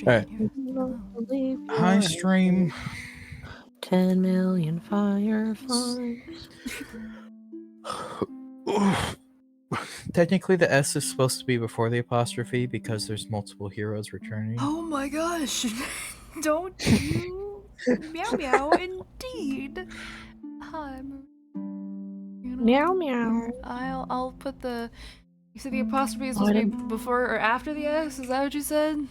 Alright. Hi, stream. 10 million fireflies. Technically, the S is supposed to be before the apostrophe because there's multiple heroes returning. Oh my gosh! Don't you? Meow meow, indeed. Hi. Meow meow. I'll put the. You said the apostrophe is supposed to be before or after the S? Is that what you said?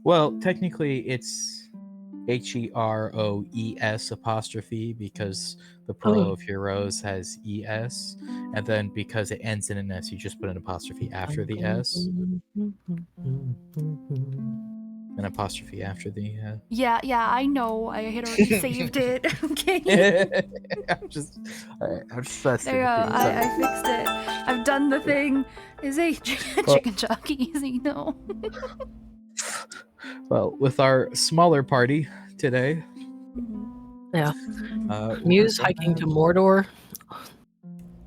Well, technically, it's HEROES apostrophe because the plural of heroes has ES, and then because it ends in an S, you just put an apostrophe after the S. An apostrophe after the Yeah, I know. I had already saved it. Okay. I'm just testing. There you go. I fixed it. I've done the thing. Is a chicken jockey easy? No. Well, with our smaller party today. Yeah. Muse hiking to Mordor.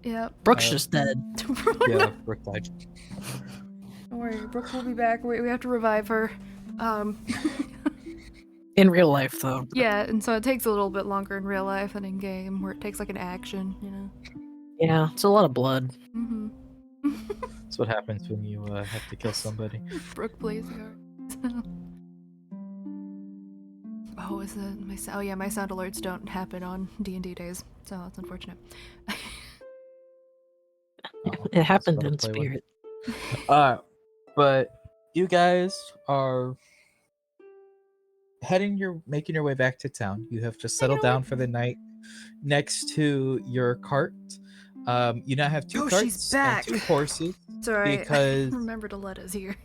Yep. Brooke's just dead. Yeah, Brooke died. Don't worry, Brooke will be back. We have to revive her. In real life, though. Yeah, and so it takes a little bit longer in real life than in game, where it takes like an action, you know. Yeah, it's a lot of blood. That's what happens when you have to kill somebody. Brooke plays hard. Oh, is it my? Oh yeah, my sound alerts don't happen on D&D days, so that's unfortunate. It happened in spirit. But you guys are making your way back to town. You have just settled down for the night next to your cart. You now have two carts she's back. and two horses. It's alright. Because Remember to let us here.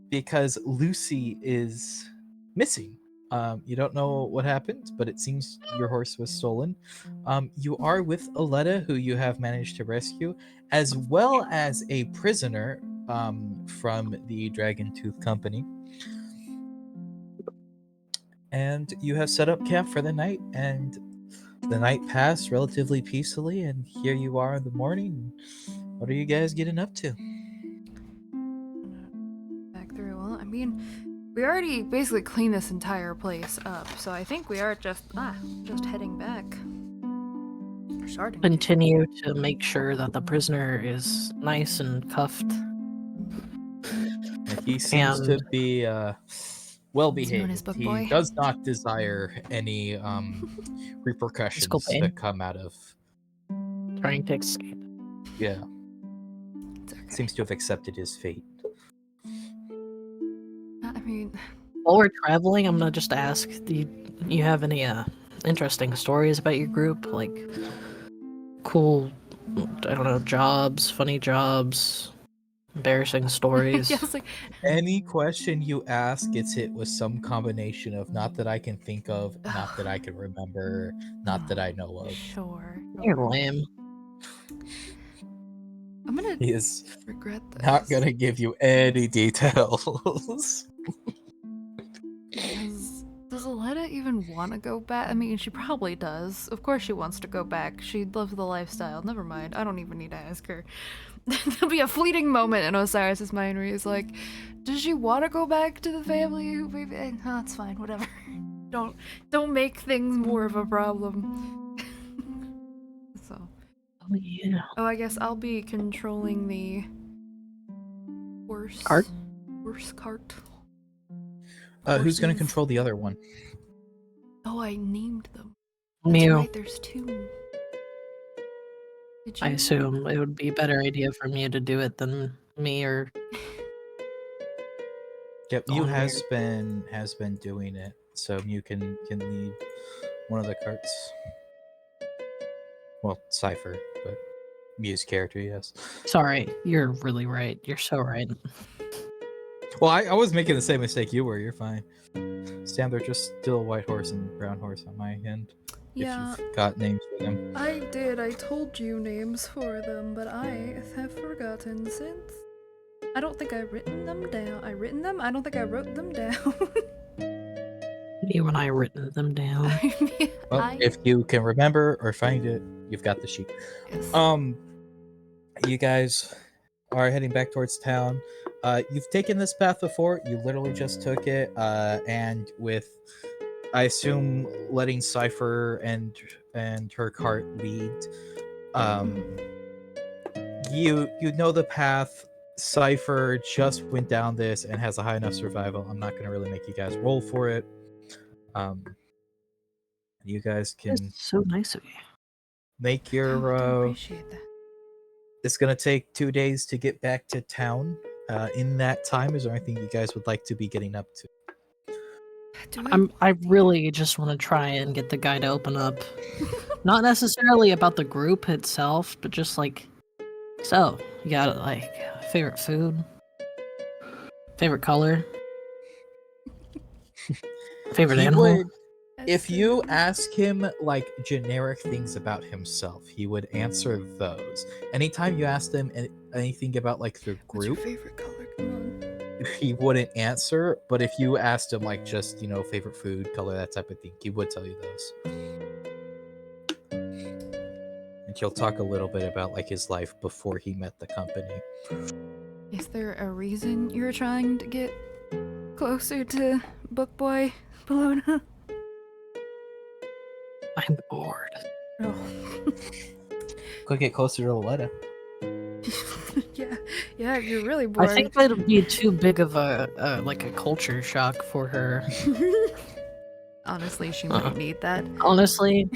Because Lucy is missing. You don't know what happened, but it seems your horse was stolen. You are with Aletta, who you have managed to rescue, as well as a prisoner from the Dragon Tooth Company. And you have set up camp for the night, and the night passed relatively peacefully, and here you are in the morning. What are you guys getting up to? Back through. Well, I mean, we already basically cleaned this entire place up, so I think we are just heading back. We're starting. Continue to make sure that the prisoner is nice and cuffed. He seems to be well behaved. He does not desire any repercussions that come out of trying to escape. Yeah. Seems to have accepted his fate. I mean, while we're traveling, I'm gonna just ask: do you have any interesting stories about your group? Like cool, I don't know, jobs, funny jobs, embarrassing stories. Yeah, like, any question you ask gets hit with some combination of not that I can think of, not that I can remember, not that I know of. Sure. You're lame. I'm gonna He is regret this. Not gonna give you any details. Does Aletta even want to go back? I mean, she probably does. Of course she wants to go back. She loves the lifestyle. Never mind. I don't even need to ask her. There'll be a fleeting moment in Osiris' mind where he's like, does she want to go back to the family? Maybe. No, it's fine. Whatever. Don't make things more of a problem. So. Oh, yeah. Oh, I guess I'll be controlling the horse cart. Horse cart. Who's going to control the other one? Oh, I named them. Mew. Right, there's two. I assume it would be a better idea for Mew to do it than me or. Yep, Mew has been doing it, so Mew can lead one of the carts. Well, Cypher, but Mew's character, yes. Sorry, you're really right. You're so right. Well, I was making the same mistake you were. You're fine. Sam, they're just still a white horse and brown horse on my end. Yeah. If you've got names for them. I did. I told you names for them, but I have forgotten since. I don't think I've written them down. I don't think I wrote them down. You and I written them down. Well, if you can remember or find it, you've got the sheet. Yes. You guys are heading back towards town. You've taken this path before. You literally just took it, and with, I assume, letting Cypher and her cart lead. You know the path. Cypher just went down this and has a high enough survival. I'm not going to really make you guys roll for it. You guys can That's so nice of you. make I your. appreciate that. It's going to take 2 days to get back to town. In that time, is there anything you guys would like to be getting up to? I really just want to try and get the guy to open up. Not necessarily about the group itself, but just like, so, you got like favorite food? Favorite color? Favorite He animal? would, if you ask him like generic things about himself, he would answer those. Anytime you asked him anything about like the What's your group, favorite color? Come on. he wouldn't answer. But if you asked him like just favorite food, color, that type of thing, he would tell you those. And he'll talk a little bit about like his life before he met the company. Is there a reason you're trying to get closer to Book Boy Bologna? I'm bored. Oh. Could get closer to Loletta. yeah, you're really bored. I think that'd be too big of a like a culture shock for her. Honestly, she might need that, Honestly,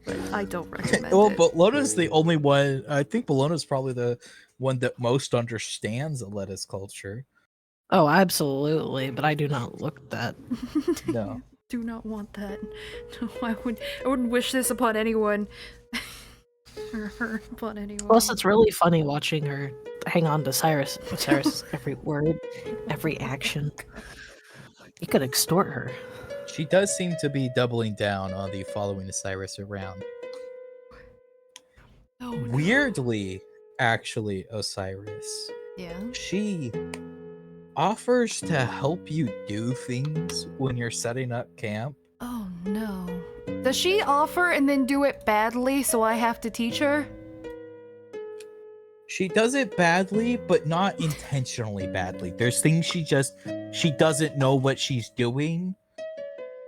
but I don't recommend Well, it. Bologna's the only one. I think Bologna's probably the one that most understands Loletta's culture. oh, absolutely, but I do not look that. No. Do not want that. No, I wouldn't wish this upon anyone. Or her upon anyone. Plus, it's really funny watching her hang on to Cyrus. Cyrus, every word, every action. You could extort her. She does seem to be doubling down on the following Cyrus around. Oh, no. Weirdly, actually, Osiris, Yeah. she offers to help you do things when you're setting up camp. Oh no. Does she offer and then do it badly so I have to teach her? She does it badly, but not intentionally badly. There's things she doesn't know what she's doing.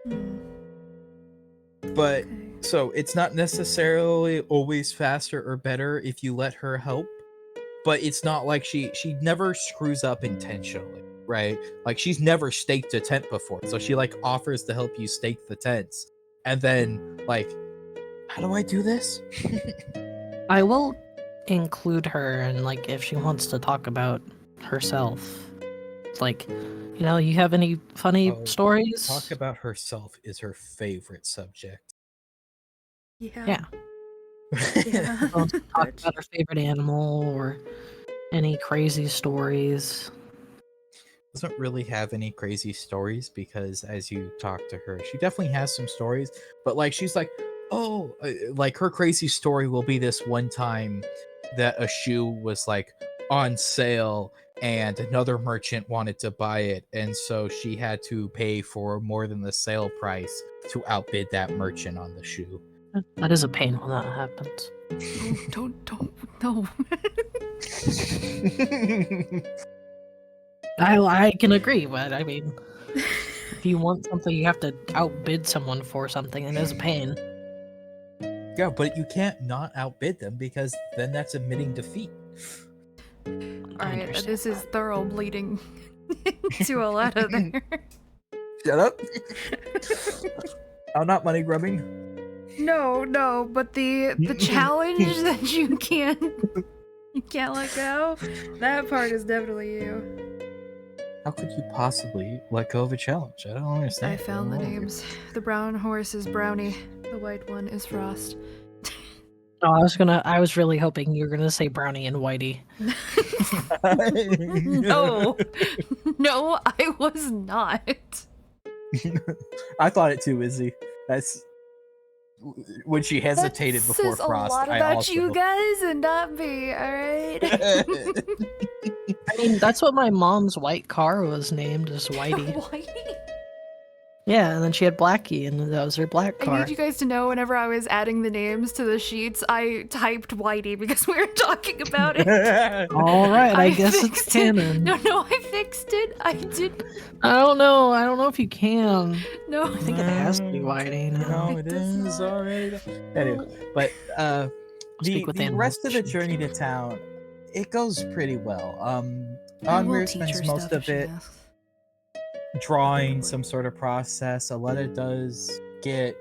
Hmm. But Okay. so it's not necessarily always faster or better if you let her help. But it's not like she never screws up intentionally, right? Like she's never staked a tent before. So she like offers to help you stake the tents. And then like, how do I do this? I will include her, and like if she wants to talk about herself, like, you have any funny Oh, stories? Talk about herself is her favorite subject. Yeah. Yeah. Yeah. Talk Good. about her favorite animal or any crazy stories. Doesn't really have any crazy stories because as you talk to her, she definitely has some stories, but like she's like, oh, like her crazy story will be this one time that a shoe was like on sale and another merchant wanted to buy it, and so she had to pay for more than the sale price to outbid that merchant on the shoe. That is a pain when that happens. Don't, no. I can agree, but I mean, if you want something, you have to outbid someone for something, and it is a pain. Yeah, but you can't not outbid them because then that's admitting defeat. Alright, understand. this is thorough bleeding to a letter there. Shut up. I'm not money grubbing. No, but the challenge that you can't let go, that part is definitely you. How could you possibly let go of a challenge? I don't understand. I found the names. The brown horse is Brownie. The white one is Frost. No, I was really hoping you were gonna say Brownie and Whitey. No. No, I was not. I thought it too, Izzy. That's when she hesitated That before says Frost. a lot I about also... you guys and not me, alright? I mean, that's what my mom's white car was named, as Whitey. Whitey? Yeah, and then she had Blackie, and that was her black I car. need you guys to know whenever I was adding the names to the sheets, I typed Whitey because we were talking about it. All right, I guess it's fixed it. canon. No, I fixed it. I did. I don't know. I don't know if you can. No. I think it has to be Whitey now. No, It it does is not. already. Anyway, but the speak with the animals. rest of the journey to town, it goes pretty well. I will Onweir teach spends her most stuff if of she it asks. drawing Probably. some sort of process. Aletta does get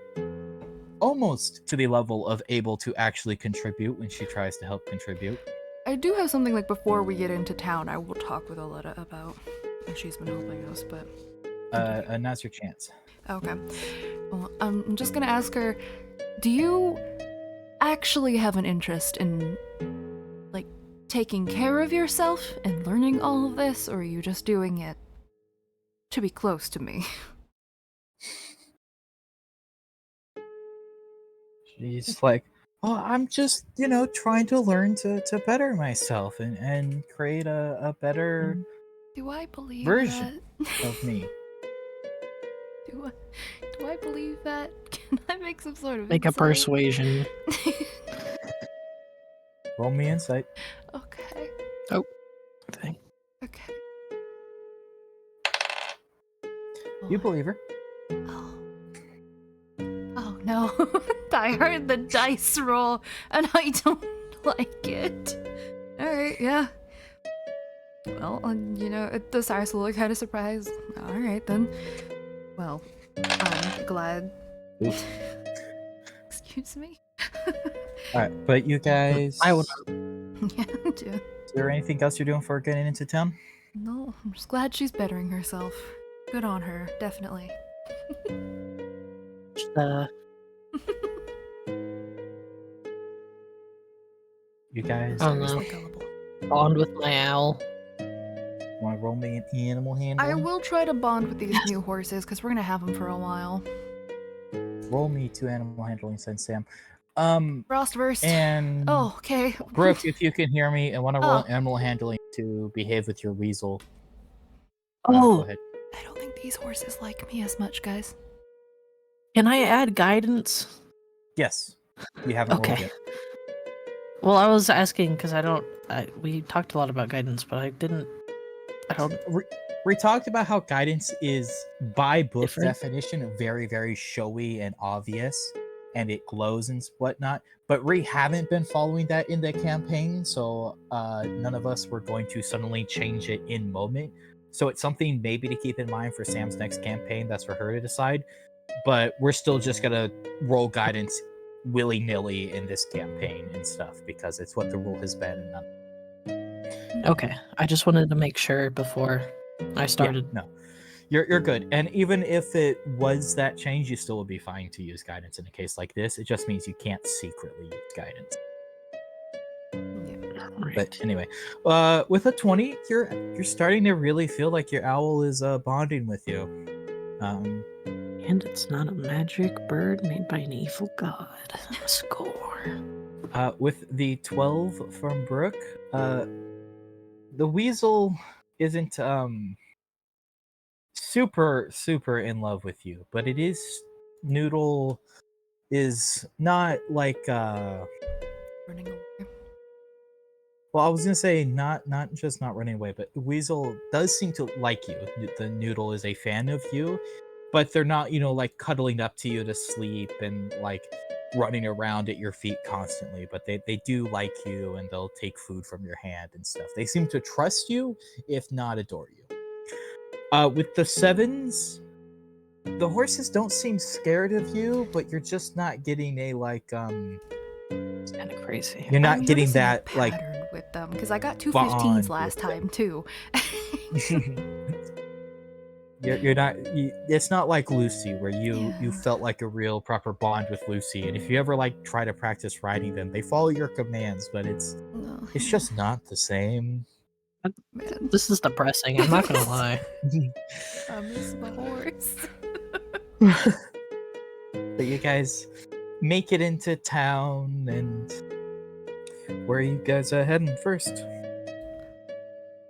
almost to the level of able to actually contribute when she tries to help contribute. I do have something like before we get into town I will talk with Aletta about. And she's been helping us, but And now's your chance. okay. Well, I'm just gonna ask her, do you actually have an interest in, like, taking care of yourself and learning all of this, or are you just doing it to be close to me? She's like, oh, I'm just, trying to learn to better myself and create a better Do I believe version that? of me. Do I believe that? Can I make some sort of Make a insight? persuasion. Roll me insight. Okay. thing. Okay. You believe her. Oh. Oh no. I heard the dice roll and I don't like it. Alright, yeah. Well, the Cyrus will look kind of surprised. Alright then. Well, I'm glad. Oops. Excuse me? Alright, but you guys, I would. Yeah, dude. is there anything else you're doing for getting into town? No, I'm just glad she's bettering herself. Good on her, definitely. You guys I don't know. Seriously gullible. Bond with my owl. want to roll me an animal handling? I will try to bond with these new horses because we're gonna have them for a while. Roll me 2 animal handling, since Sam. Frost first. And Oh, okay. Brooke, if you can hear me and want to roll Oh. animal handling to behave with your weasel. Oh. Go ahead. I don't think these horses like me as much, guys. Can I add guidance? Yes. You haven't rolled Okay. yet. Well, I was asking because we talked a lot about guidance, but I don't. We talked about how guidance is, by book Different. definition, very, very showy and obvious, and it glows and whatnot. But we haven't been following that in the campaign, so none of us were going to suddenly change it in moment. So it's something maybe to keep in mind for Sam's next campaign. That's for her to decide. But we're still just gonna roll guidance willy-nilly in this campaign and stuff because it's what the rule has been. And none Okay, I just wanted to make sure before I started. No, you're good. And even if it was that change, you still would be fine to use guidance in a case like this. It just means you can't secretly use guidance. Right. But anyway, with a 20, you're starting to really feel like your owl is bonding with you. And it's not a magic bird made by an evil god. Score. With the 12 from Brooke, the weasel isn't super in love with you, but it is Noodle is not like Running away. well, I was gonna say not just not running away, but Weasel does seem to like you. The Noodle is a fan of you, but they're not, like cuddling up to you to sleep and like running around at your feet constantly. But they do like you, and they'll take food from your hand and stuff. They seem to trust you, if not adore you. With the 7s, the horses don't seem scared of you, but you're just not getting a like It's kind of crazy. you're not I'm getting noticing a that like pattern with them because I got two bond 15s last with time too. you're not it's not like Lucy where you Yeah. felt like a real proper bond with Lucy, and if you ever like try to practice riding them, they follow your commands, but it's No, just not the same. man. This is depressing. I'm not gonna lie. I miss my horse. But you guys make it into town, and where are you guys heading first?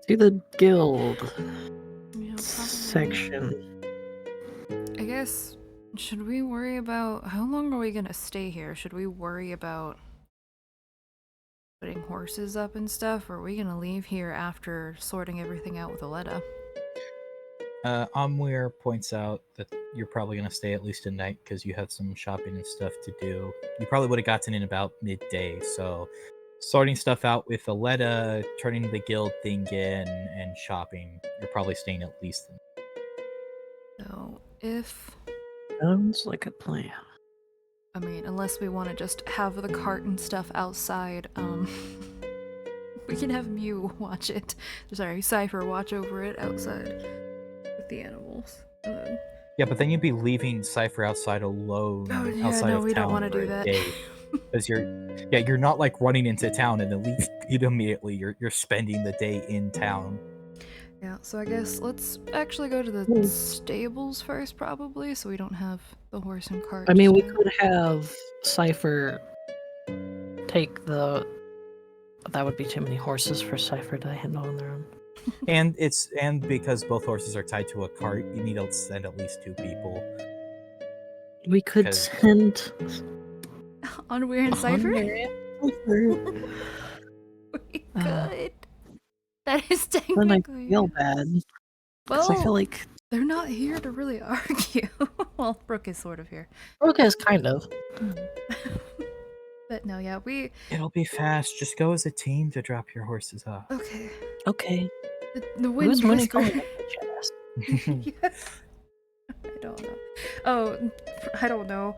To the guild Yeah, probably. section. I guess, should we worry about how long are we gonna stay here? Should we worry about putting horses up and stuff, or are we gonna leave here after sorting everything out with Aletta? Amwir points out that you're probably going to stay at least a night because you have some shopping and stuff to do. You probably would have gotten in about midday, so sorting stuff out with Aletta, turning the guild thing in, and shopping, you're probably staying at least. So, if Sounds like a plan. I mean, unless we want to just have the cart and stuff outside, we can have Mew watch it. Sorry, Cypher watch over it outside with the animals. Yeah, but then you'd be leaving Cypher outside alone. Oh yeah, outside no, of we don't town want to for do a that. day. Because you're not like running into town and then leave it immediately. You're spending the day in town. Yeah, so I guess let's actually go to the stables first, probably, so we don't have the horse and cart. I mean, we just could have Cypher take the. That would be too many horses for Cypher to handle on their own. And because both horses are tied to a cart, you need to send at least 2 people. We could 'Cause- send. on Weird and Cypher? Cypher. We Uh, could. That is Then I technically. feel bad. Because I feel Well, like. they're not here to really argue. Well, Brooke is sort of here. Brooke is kind of. But no, yeah, we. It'll be fast. Just go as a team to drop your horses off. Okay. Okay. The wind Who's Mooney whisper- calling a bitch ass? I don't know. Oh, I don't know.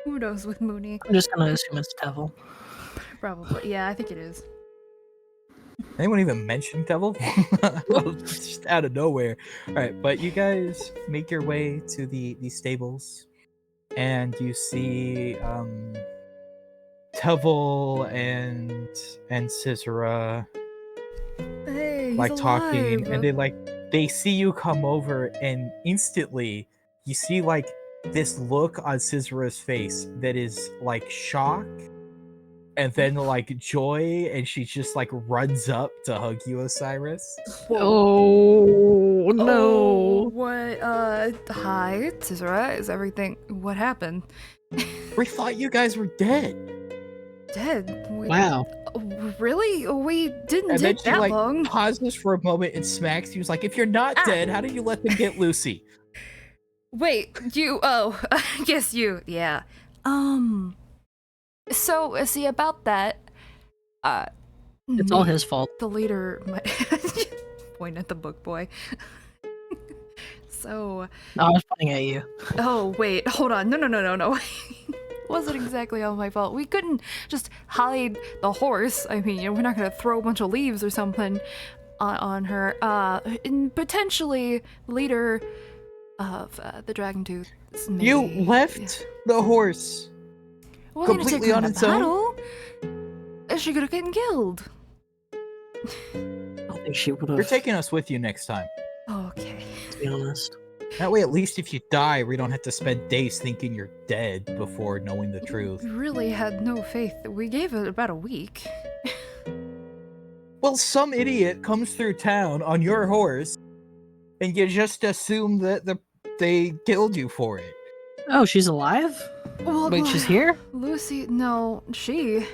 Who knows with Mooney? I'm just gonna assume it's Devil. Probably. Yeah, I think it is. Anyone even mention Devil? Just out of nowhere. All right, but you guys make your way to the stables, and you see Devil and Cicera Hey, he's like talking, alive. and they see you come over, and instantly you see like this look on Cicera's face that is like shock and then like joy, and she just like runs up to hug you, Osiris. Oh no! Oh, what? Hi, Cicera. Is everything? What happened? We thought you guys were dead. Dead? Wow. Really? We didn't And then take she that like long. pauses for a moment and smacks you. It's like, if you're not Ah. dead, how did you let them get Lucy? Wait, you. Oh, I guess you. Yeah. So, see about that. It's all his fault. The leader might point at the book boy. So, No, I was pointing at you. oh wait, hold on. No. Wasn't exactly all my fault. We couldn't just hide the horse. I mean, we're not gonna throw a bunch of leaves or something on her. And potentially leader of the Dragon Tooth. You left the horse. Well, we're gonna take completely her on to its own? battle. She could have gotten killed. I don't think she would You're have. taking us with you next time. Okay. To be honest. That way, at least if you die, we don't have to spend days thinking you're dead before knowing the truth. We really had no faith. We gave it about a week. Well, some idiot comes through town on your horse, and you just assume that they killed you for it. Oh, she's alive? Well, Wait, she's here? Lucy, no, she.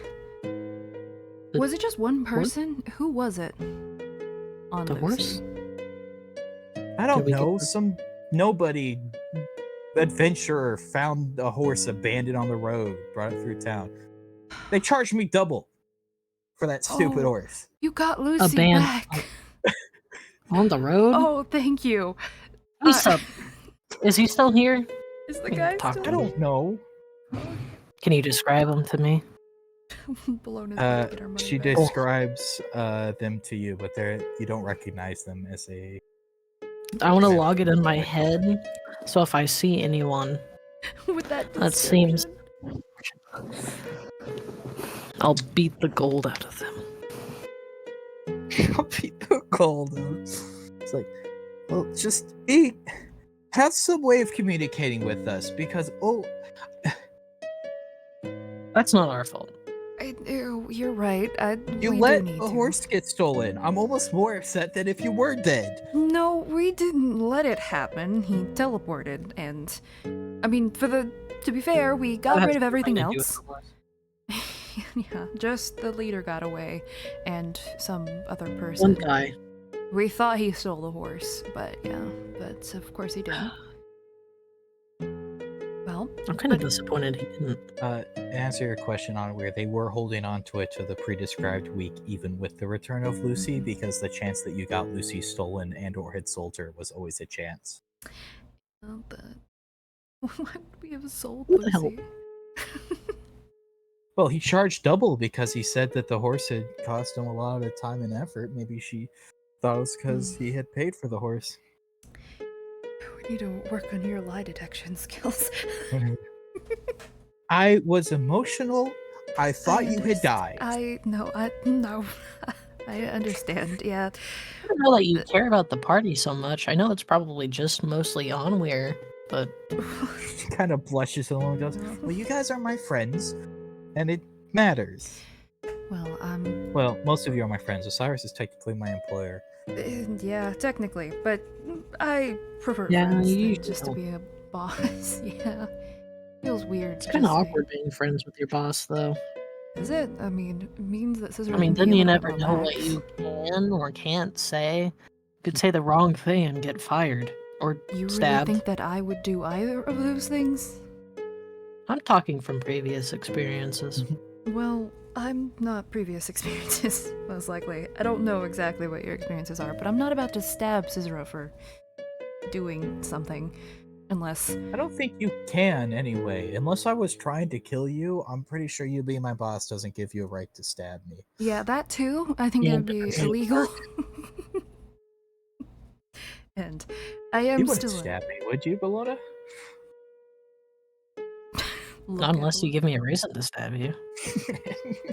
Was it just one person? Who was it? On The Lucy? horse? I don't Did we get know. the- Nobody adventurer found a horse abandoned on the road, brought it through town. They charged me double for that stupid Oh. horse. You got Lucy band- back. On the road? Oh, thank you. What's up? Is he still here? Is the Can guy talk still to I don't know. Can you describe him to me? blown his back, get our money She back. describes them to you, but you don't recognize them as a. I want to log it in my head, so if I see anyone, With that that seems- description. I'll beat the gold out of them. I'll be cold. It's like, well, just have some way of communicating with us because That's not our fault. You're right. You We let do need a to. horse get stolen. I'm almost more upset than if you were dead. No, we didn't let it happen. He teleported, and I mean, to be fair, we That got has rid of nothing everything to do with else. the horse. Yeah, just the leader got away, and some other One person. guy. We thought he stole the horse, but yeah, but of course he didn't. Well, I'm kind of disappointed he didn't. Answer your question on where they were holding on to it to the pre-described week, even with the return of Lucy, because the chance that you got Lucy stolen and/or had sold her was always a chance. but why would we have sold Who the hell- Lucy? Well, he charged double because he said that the horse had cost him a lot of time and effort. Maybe she thought it was because he had paid for the horse. We need to work on your lie detection skills. I was emotional. I thought you had died. No. I understand. Yeah. I don't know that you care about the party so much. I know it's probably just mostly Onweir, but She kind of blushes a little and goes, "Well, you guys are my friends, and it matters." Well, Well, most of you are my friends. Osiris is technically my employer. yeah, technically, but I prefer Yeah, friends you than just to know. be a boss. Yeah, feels weird. it's to kind of just say- awkward being friends with your boss, though. Is it? I mean, it means that Scissor. I mean, can then be a you little bit never more know what lax. you can or can't say. You could say the wrong thing and get fired or You really stabbed. think that I would do either of those things? I'm talking from previous experiences. Well, I'm not previous experiences, most likely. I don't know exactly what your experiences are, but I'm not about to stab Scissor for doing something. Unless. I don't think you can anyway. Unless I was trying to kill you, I'm pretty sure you being my boss doesn't give you a right to stab me. Yeah, that too. I think Yeah, it would but be does it illegal. And I am You wouldn't still. stab me, would you, Bologna? Not unless you give me a reason to stab you.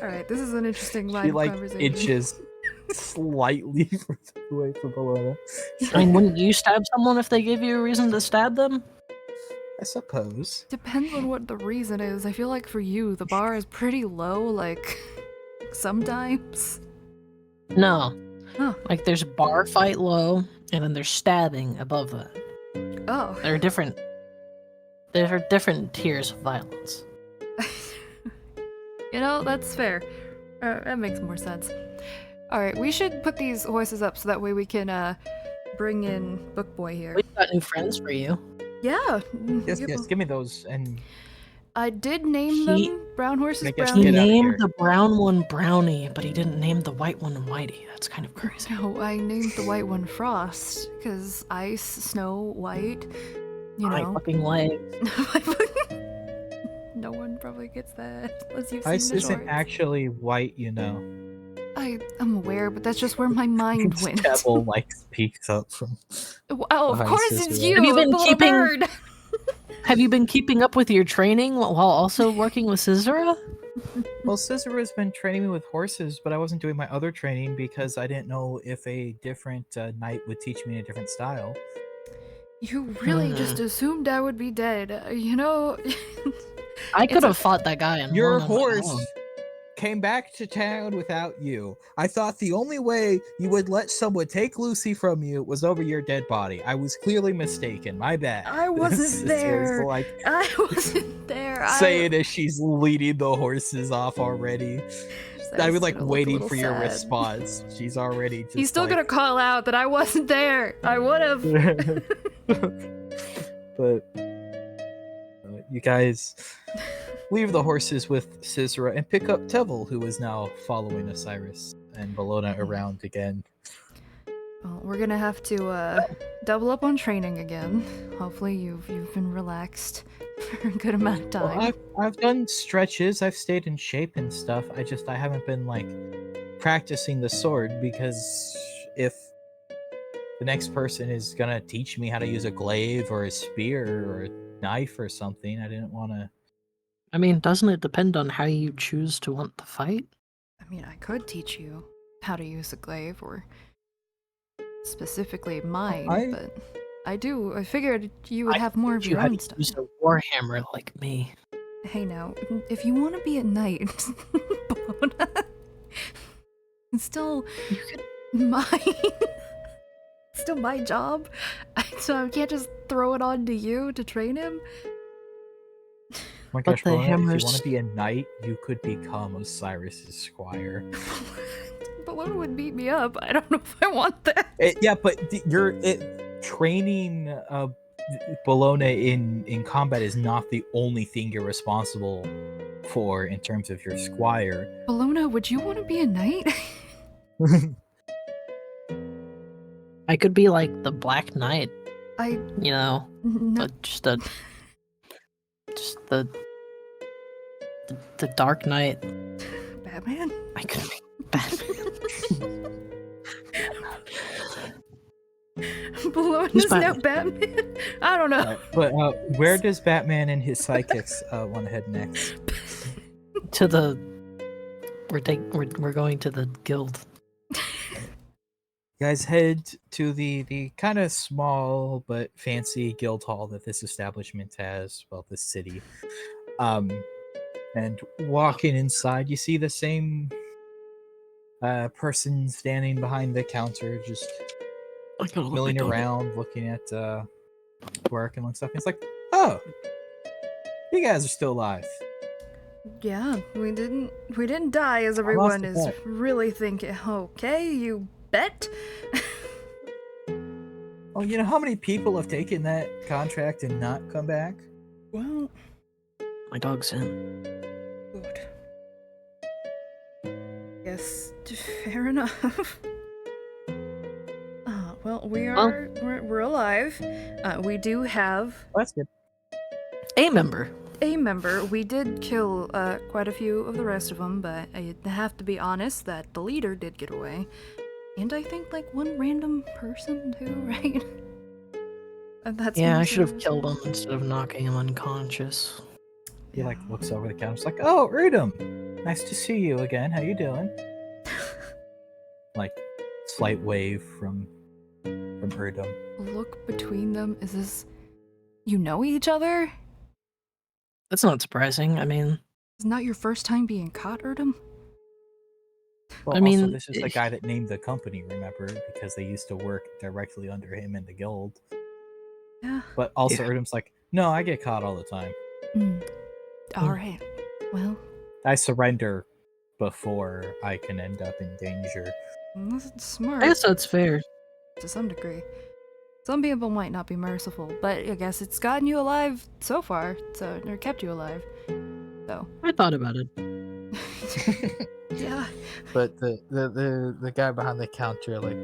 Alright, this is an interesting line She of like conversation. inches slightly away from Bologna. I mean, wouldn't you stab someone if they gave you a reason to stab them? I suppose. Depends on what the reason is. I feel like for you, the bar is pretty low, like, sometimes. No. Huh. Like, there's bar fight low, and then there's stabbing above that. Oh. There are different tiers of violence. You know, that's fair. That makes more sense. Alright, we should put these horses up so that way we can, bring in Book Boy here. We've got new friends for you. Yeah. Yes, give me those and I did name He- them brown horses, I guess brown. He Get outta named here. the brown one Brownie, but he didn't name the white one Whitey. That's kind of crazy. No, I named the white one Frost because ice, snow, white. You My know. fucking leg. No one probably gets that unless you've ice seen the isn't shorts. actually white, you know. I'm aware, but that's just where my mind went. Devil like peeks up from. Oh, of behind course Scissor. it's you, Have you been the little keeping- bird. Have you been keeping up with your training while also working with Scissora? Well, Scissor has been training me with horses, but I wasn't doing my other training because I didn't know if a different knight would teach me a different style. You really just assumed I would be dead. You know. I It's could a- have fought that guy and Your won on my horse own. came back to town without you. I thought the only way you would let someone take Lucy from you was over your dead body. I was clearly mistaken. My bad. I wasn't Scissor is there. like I wasn't there. saying as she's leading the horses off already. I was like waiting for your response. She's already just He's still like, gonna call out that I wasn't there. I would have. but you guys leave the horses with Scissora and pick up Tevil, who is now following Osiris and Bologna around again. Well, we're gonna have to double up on training again. Hopefully you've been relaxed for a good amount of time. Well, I've done stretches. I've stayed in shape and stuff. I haven't been like practicing the sword because if the next person is gonna teach me how to use a glaive or a spear or a knife or something, I didn't want to. I mean, doesn't it depend on how you choose to want to fight? I mean, I could teach you how to use a glaive or specifically mine, but I figured you would have more of You your had own to stuff. use a warhammer like me. Hey now, if you want to be at night, Bologna, it's still You could. mine. Still my job. So I can't just throw it on to you to train him. Oh my But gosh, the Bologna, if you hammers- want to be a knight, you could become Osiris's squire. Bologna would beat me up. I don't know if I want that. Yeah, but training Bologna in combat is not the only thing you're responsible for in terms of your squire. Bologna, would you want to be a knight? I could be like the Black Knight, I you know, no. just the Dark Knight. Batman. I could be Batman. Bologna's now Batman? Batman. I don't know. But where does Batman and his sidekicks want to head next? To the. We're going to the guild. You guys head to the kind of small but fancy guild hall that this establishment has, well, this city. And walking inside, you see the same person standing behind the counter, just I gotta look milling at Tony. around, looking at work and stuff. And it's like, oh, you guys are still alive. Yeah, we didn't die as lost everyone the is bet. really thinking. Okay, you bet. Well, you know how many people have taken that contract and not come back? Well, My dog's in. good. Yes, fair enough. Well, we're alive. We do have Well, that's good. A member. a member. We did kill quite a few of the rest of them, but I have to be honest that the leader did get away. And I think like one random person too, right? And that's Yeah, I mostly should have what was killed it. him instead of knocking him unconscious. He like looks over the counter. It's like, oh, Erdem, nice to see you again. How you doing? Like, slight wave from Erdem. Look between them. Is this? You know each other? That's not surprising. I mean, It's not your first time being caught, Erdem? Well, I also, mean, this is the guy that named the company, remember? Because they used to work directly under him in the guild. Yeah. But also, Erdem's like, no, I get caught all the time. Alright. Well, I surrender before I can end up in danger. that's smart I guess that's fair. to some degree. Some people might not be merciful, but I guess it's gotten you alive so far, or kept you alive. So, I thought about it. yeah. But the guy behind the counter like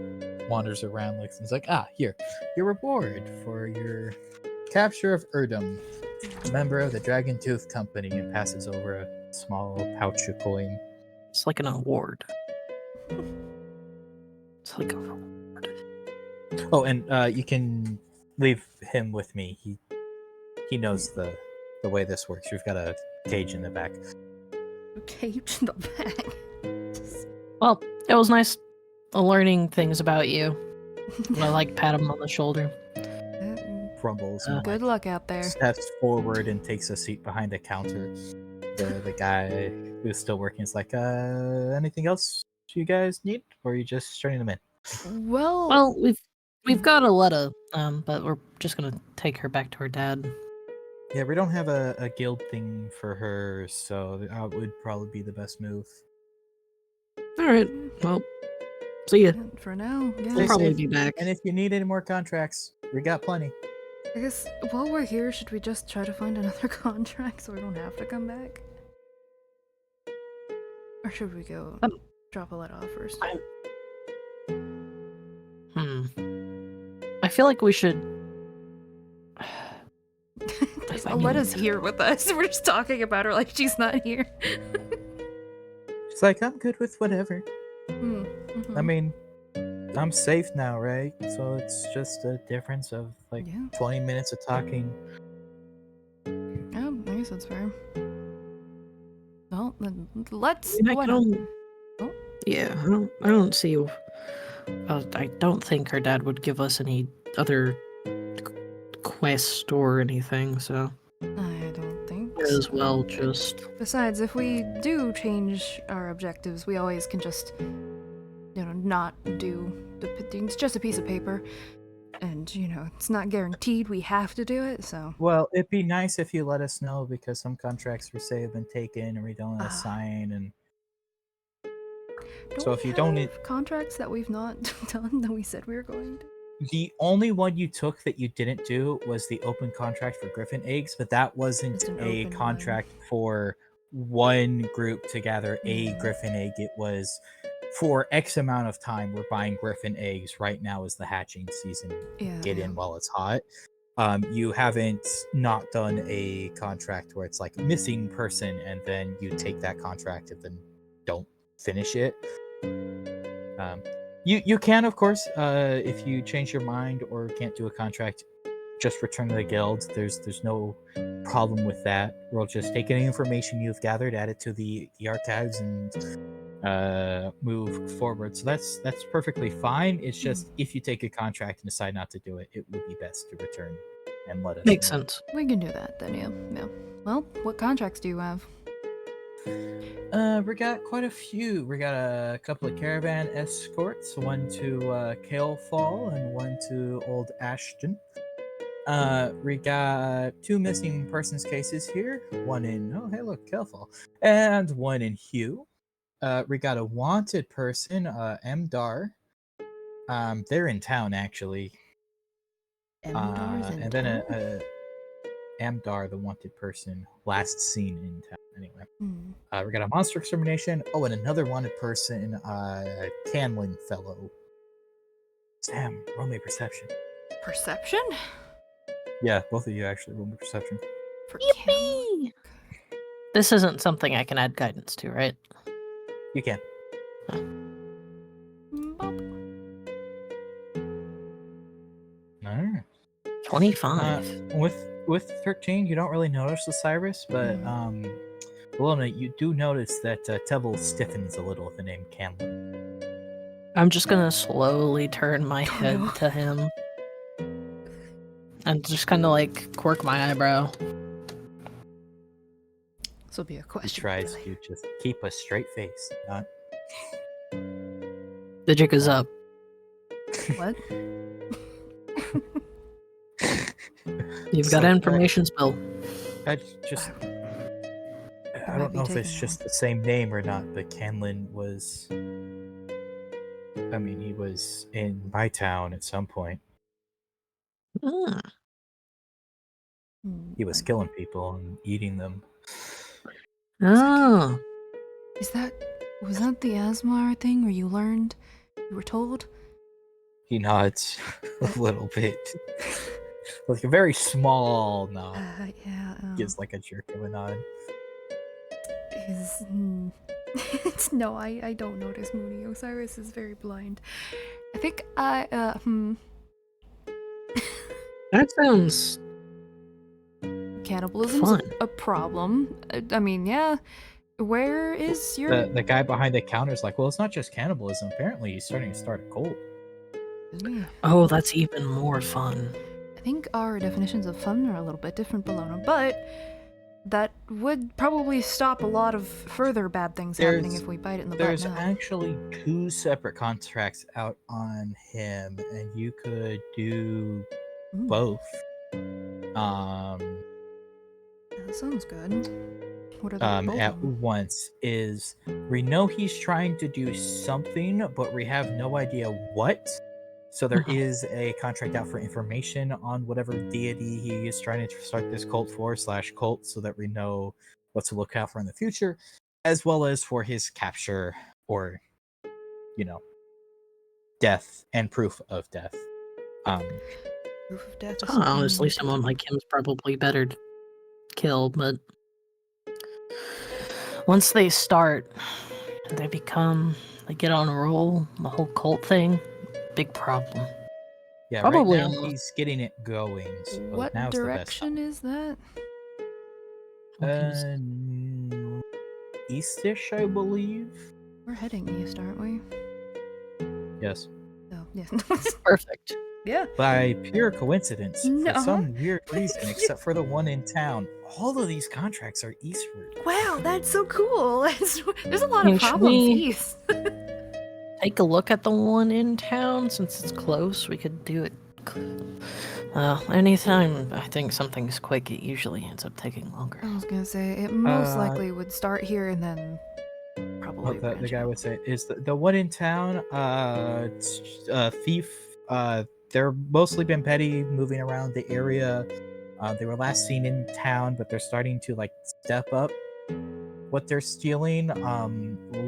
wanders around, like, and is like, here, your reward for your capture of Erdem, a member of the Dragon Tooth Company, and passes over a small pouch of coin. It's like an award. It's like a reward. Oh, and you can leave him with me. He knows the way this works. We've got a cage in the back. Cage in the back. Well, it was nice learning things about you. And I like pat him on the shoulder. Crumbles and Good luck out there. steps forward and takes a seat behind a counter. The guy who's still working is like, anything else you guys need, or are you just turning them in? Well, Well, we've got Aletta, but we're just gonna take her back to her dad. Yeah, we don't have a guild thing for her, so that would probably be the best move. All right. Well, see ya. for now, yeah. We'll Stay probably safe. be back. And if you need any more contracts, we got plenty. I guess while we're here, should we just try to find another contract so we don't have to come back? Or should we go drop a letter off first? I feel like we should. I mean- Aletta's here with us. We're just talking about her like she's not here. She's like, I'm good with whatever. Mhm. I mean, I'm safe now, right? So it's just a difference of like Yeah. 20 minutes of talking. Yeah, I guess that's fair. Well, then let's. I mean, I why can not? only- Oh. Yeah, I don't see. I don't think her dad would give us any other quest or anything. So I don't think as well. Just Besides, if we do change our objectives, we always can just, not do it's just a piece of paper, and it's not guaranteed we have to do it. So Well, it'd be nice if you let us know because some contracts we say have been taken and we don't Ah. assign. And don't so we if you don't have contracts that we've not done that we said we were going to? the only one you took that you didn't do was the open contract for Griffin Eggs, but that wasn't It's an a open contract for one group to gather a Mm. Griffin egg. It was for X amount of time. We're buying Griffin eggs. Right now is the hatching season. Yeah. Get yeah. in while it's hot. You haven't not done a contract where it's like missing person, and then you take that contract and then don't finish it. You can, of course, if you change your mind or can't do a contract, just return to the guild. There's no problem with that. We'll just take any information you've gathered, add it to the archives, and move forward. So that's perfectly fine. It's just if you take a contract and decide not to do it, it would be best to return and let us makes know. sense. We can do that then. Yeah. Well, what contracts do you have? We got quite a few. We got a couple of caravan escorts, one to Kale Fall and one to Old Ashton. We got 2 missing persons cases here. One in Kale Fall, and one in Hugh. We got a wanted person, Mdar. They're in town actually. Emdar's in And town? then a Amdar, the wanted person, last seen in town. Anyway. We got a monster extermination. Oh, and another wanted person, Canlin fellow. Sam, roll me perception. Perception? Yeah, both of you actually roll me perception. For Yippee! This isn't something I can add guidance to, right? You can. Alright. 25. With 13, you don't really notice the Cyrus, but Bologna, you do notice that Tevel stiffens a little with the name Canlin. I'm just gonna slowly turn my head no. to him and just kind of like quirk my eyebrow. This will be a He question. tries to just keep a straight face, not The jig is up. What? You've got So, information spill. I just I might don't be know if it's taking just the same name or not, but Canlin was. I mean, he was in my town at some point. Mm. He was killing people and eating them. Oh, Was that the Asmar thing where you were told? He nods a little bit, like a very small nod. Yeah. Gives like a jerk of a nod. No, I don't notice Mooney. Osiris is very blind. I think that sounds cannibalism's fun. a problem. I mean, yeah. Where is your The guy behind the counter is like, well, it's not just cannibalism. Apparently, he's starting to start a cult. Oh, that's even more fun. I think our definitions of fun are a little bit different, Bologna, but that would probably stop a lot of further bad things happening if we bite it in the butt There's now. actually 2 separate contracts out on him, and you could do both. That sounds good. What are the both At of them? once is we know he's trying to do something, but we have no idea what. So there is a contract out for information on whatever deity he is trying to start this cult for / cult, so that we know what to look out for in the future, as well as for his capture or, death and proof of death. Proof of death. Is Honestly, someone like him is probably better to kill, but once they start, they get on a roll, the whole cult thing, big problem. Yeah, Probably right now almost. he's getting it going. So what now's direction is that? the best time. Eastish, I believe. We're heading east, aren't we? Yes. Oh, yeah. Perfect. Yeah. By pure coincidence, No. for some weird reason, except for the one in town, all of these contracts are eastward. Wow, that's so cool. There's a lot Yeah, of should problems we- east. Take a look at the one in town since it's close. We could do it. Anytime I think something's quick, it usually ends up taking longer. I was gonna say it most Uh, likely would start here and then probably What the branch guy out. would say is the one in town, thief. They're mostly been petty, moving around the area. They were last seen in town, but they're starting to like step up what they're stealing.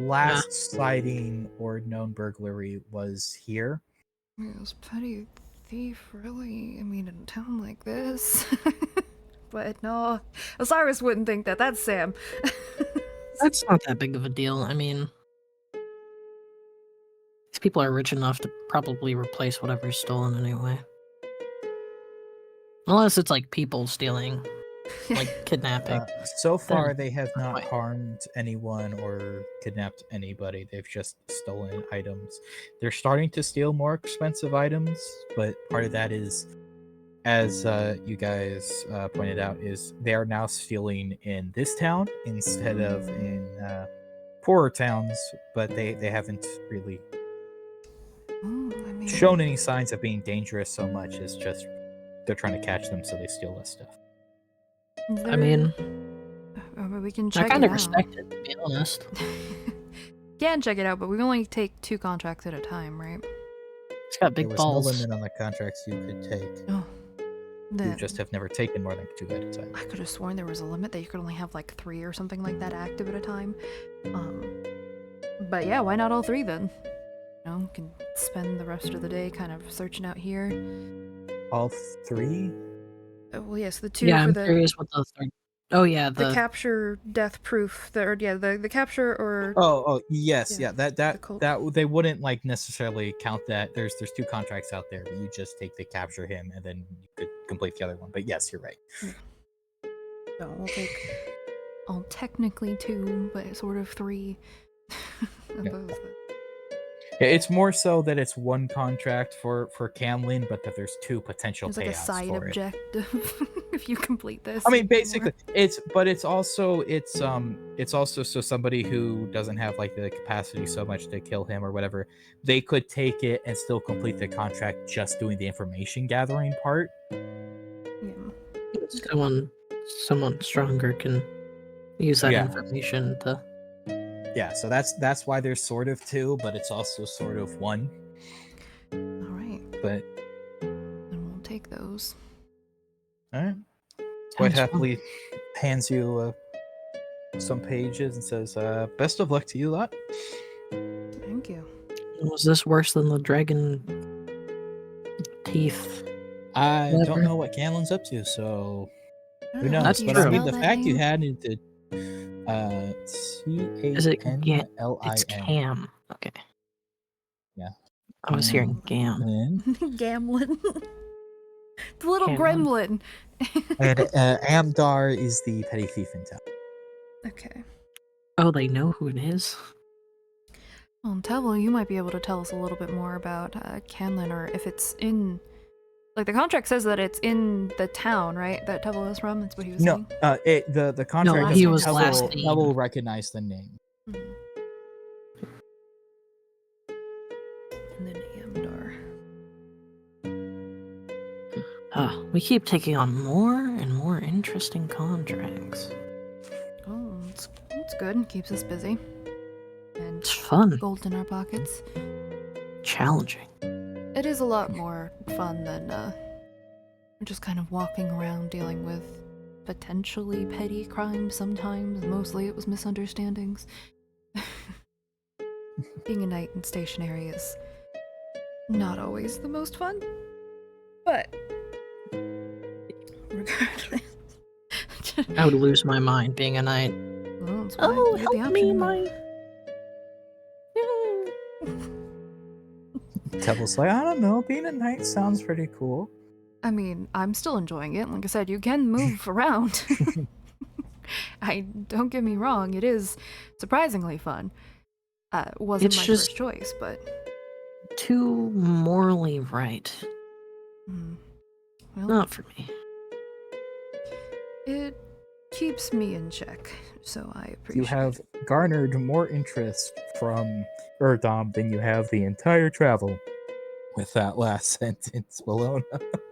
Last sighting or known burglary was here. Yes, petty thief, really? I mean, in a town like this? But no, Osiris wouldn't think that. That's Sam. That's not that big of a deal. I mean, these people are rich enough to probably replace whatever's stolen anyway. Unless it's like people stealing, like kidnapping. So far, Then- they have not Wait. harmed anyone or kidnapped anybody. They've just stolen items. They're starting to steal more expensive items, but part of that is, as you guys pointed out, is they are now stealing in this town instead of in poorer towns, but they haven't really Oh, I mean, shown any signs of being dangerous so much. It's just they're trying to catch them, so they steal less stuff. I mean, we can I check kind it of out. respect it, to be honest. Can check it out, but we can only take 2 contracts at a time, right? It's got There big was balls. no limit on the contracts you could take. Oh, You then just have never taken more than 2 at a time. I could have sworn there was a limit that you could only have like 3 or something like that active at a time. But yeah, why not all 3 then? You know, can spend the rest of the day kind of searching out here. All 3? Well, yes, the 2 Yeah, for I'm the curious what the third. Oh yeah, the the capture death proof. The capture or Oh, yes, Yeah, yeah. That cult. they wouldn't like necessarily count that. There's 2 contracts out there, but you just take the capture him, and then you could complete the other one. But yes, you're right. so we'll take. Well, technically 2, but sort of 3. of Yeah. those. Yeah, it's more so that it's 1 contract for Camlin, but that there's 2 potential There's like a payouts side for it. objective if you complete this. I mean, you get more. basically, it's also so somebody who doesn't have like the capacity so much to kill him or whatever, they could take it and still complete the contract just doing the information gathering part. Yeah. someone stronger can use that Yeah. information to. Yeah, so that's why there's sort of 2, but it's also sort of 1. All right, But then we'll take those. all right, quite Sounds fun. happily hands you some pages and says, "Best of luck to you lot." Thank you. Was this worse than the dragon teeth? I Whatever. don't know what Camlin's up to, so who knows? That's But true. I mean, Spell the that fact you name? had into Is it It's CANLIN. Cam. Okay. Yeah. I was hearing Gam. Gamlin. The little Gamlin. gremlin. And Amdar is the petty thief in town. Okay. Oh, they know who it is? Well, Tevil, you might be able to tell us a little bit more about Canlin, or if it's in. Like, the contract says that it's in the town, right? That Tevil is from? That's what he was No, saying? the contract he doesn't was last Tevil, seen. Tevil recognize the name. Mhm. And then Amdar. We keep taking on more and more interesting contracts. Oh, it's good. Keeps us busy. And It's fun, gold in our pockets. challenging. It is a lot more fun than just kind of walking around dealing with potentially petty crimes sometimes. Mostly it was misunderstandings. Being a knight in stationary is not always the most fun. But regardless. I would lose my mind being a knight. Well, that's why you get the option. Tevil's like, I don't know, being a knight sounds pretty cool. I mean, I'm still enjoying it. Like I said, you can move around. Don't get me wrong, it is surprisingly fun. Wasn't It's my just- first choice, but Too morally right Hmm. Well, Not for me. it keeps me in check, so I appreciate You have garnered more interest from Erdom than you have the entire travel. With that last sentence, Bologna.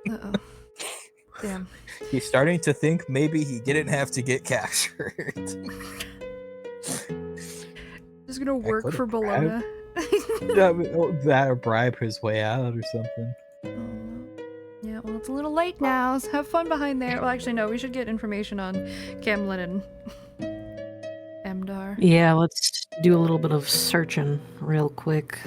Uh-oh. Damn. He's starting to think maybe he didn't have to get captured. Just gonna work could've for Bologna. that or bribe his way out or something. Yeah, well, it's a little late now, so have fun behind there. Well, actually, no, we should get information on Camlin and Amdar. Yeah, let's do a little bit of searching real quick.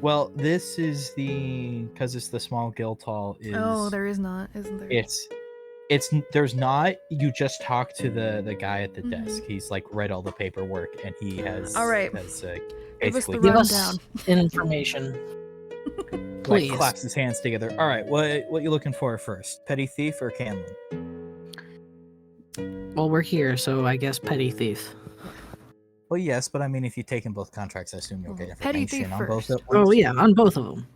Well, this is because it's the small guild hall. Oh, there is not, isn't there? It's there's not. You just talk to the guy at the Mhm. desk. He's like read all the paperwork and he has. All right. Has, Give us the basically Give rundown. us information, like please. claps his hands together. All right, what you looking for first? Petty thief or Camlin? Well, we're here, so I guess petty thief. Well, yes, but I mean, if you've taken both contracts, I assume you'll get Petty information thief on both first. at once. Oh yeah, on both of them.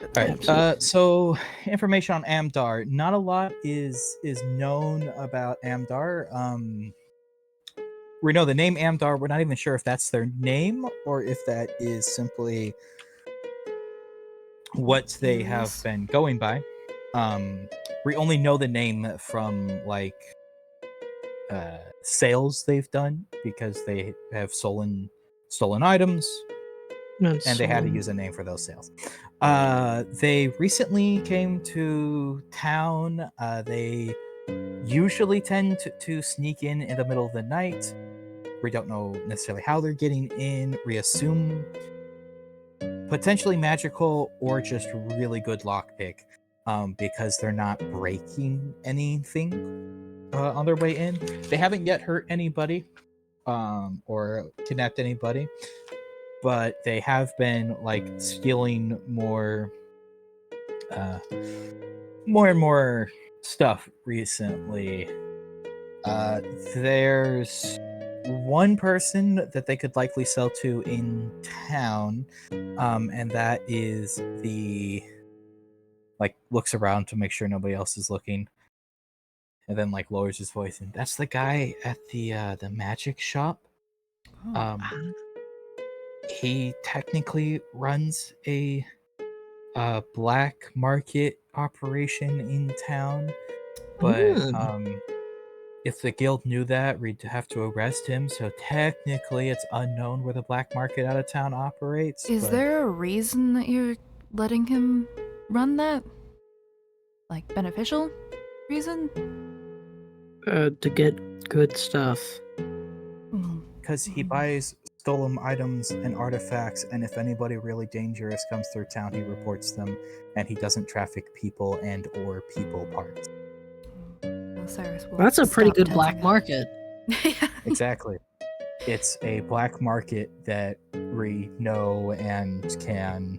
All right. Absolutely. So information on Amdar. Not a lot is known about Amdar. We know the name Amdar. We're not even sure if that's their name or if that is simply what they have Curious. been going by. We only know the name from like sales they've done because they have stolen items and they had to use a name for those sales. They recently came to town. They usually tend to sneak in the middle of the night. We don't know necessarily how they're getting in. We assume potentially magical or just really good lockpick, because they're not breaking anything on their way in. They haven't yet hurt anybody or kidnapped anybody, but they have been like stealing more and more stuff recently. There's one person that they could likely sell to in town, and that is the like looks around to make sure nobody else is looking, and then like lowers his voice, and that's the guy at the magic shop. Oh. He technically runs a black market operation in town, but if the guild knew that, we'd have to arrest him. So technically, it's unknown where the black market out of town operates. Is but there a reason that you're letting him run that? Like, beneficial reason? to get good stuff. because he buys stolen items and artifacts, and if anybody really dangerous comes through town, he reports them, and he doesn't traffic people and or people parts. Osiris will That's a pretty stop good tensing black up. market. Exactly. It's a black market that we know and can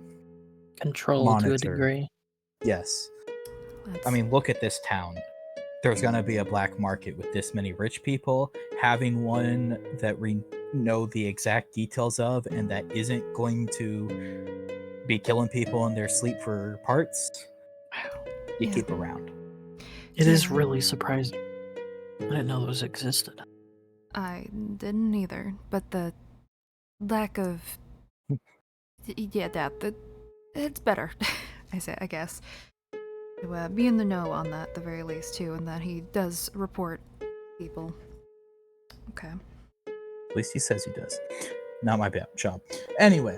Control to a monitor. degree. Yes. That's- I mean, look at this town. There's going to be a black market with this many rich people. Having one that we know the exact details of and that isn't going to be killing people in their sleep for parts, you Yeah. keep around. It is Yeah. really surprising. I didn't know those existed. I didn't either, but the lack of yeah, it's better. I guess to be in the know on that at the very least too, and that he does report people. Okay. At least he says he does. Not my job. Anyway,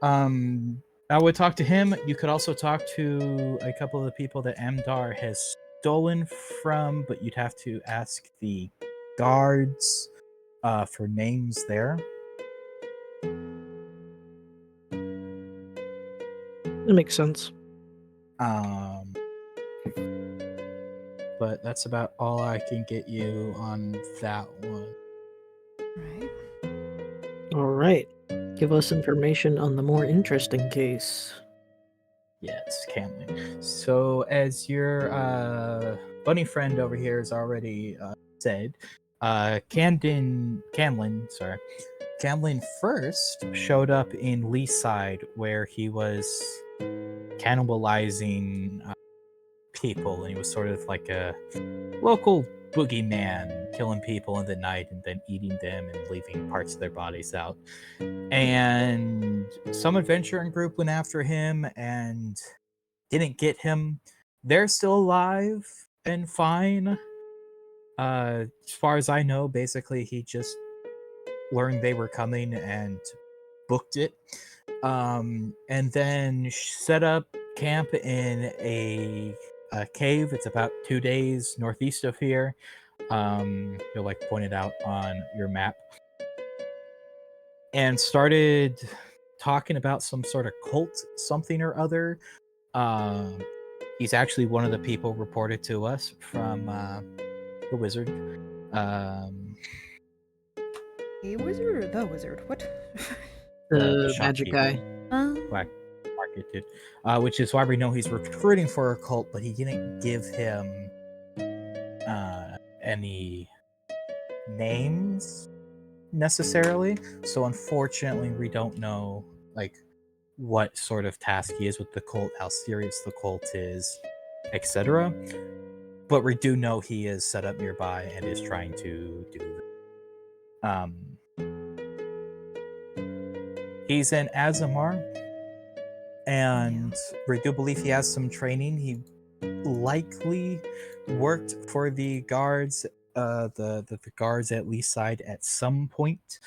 I would talk to him. You could also talk to a couple of the people that Amdar has stolen from, but you'd have to ask the guards for names there. That makes sense. But that's about all I can get you on that one. Right. All right. Give us information on the more interesting case. Yes, Camlin. So, as your bunny friend over here has already said, Camlin first showed up in Leaside, where he was cannibalizing people, and he was sort of like a local boogeyman, killing people in the night and then eating them and leaving parts of their bodies out. And some adventuring group went after him and didn't get him. They're still alive and fine. As far as I know, basically he just learned they were coming and booked it. And then set up camp in a cave. It's about 2 days northeast of here. You'll like point it out on your map. And started talking about some sort of cult, something or other. He's actually one of the people reported to us from the wizard. A wizard or the wizard? What? The shopkeeper. magic guy. Black market dude, which is why we know he's recruiting for a cult, but he didn't give him any names necessarily. So unfortunately, we don't know like what sort of task he is with the cult, how serious the cult is, etc. But we do know he is set up nearby and is trying to do that. He's in Azamar, and we do believe he has some training. He likely worked for the guards, the guards at Leaside at some point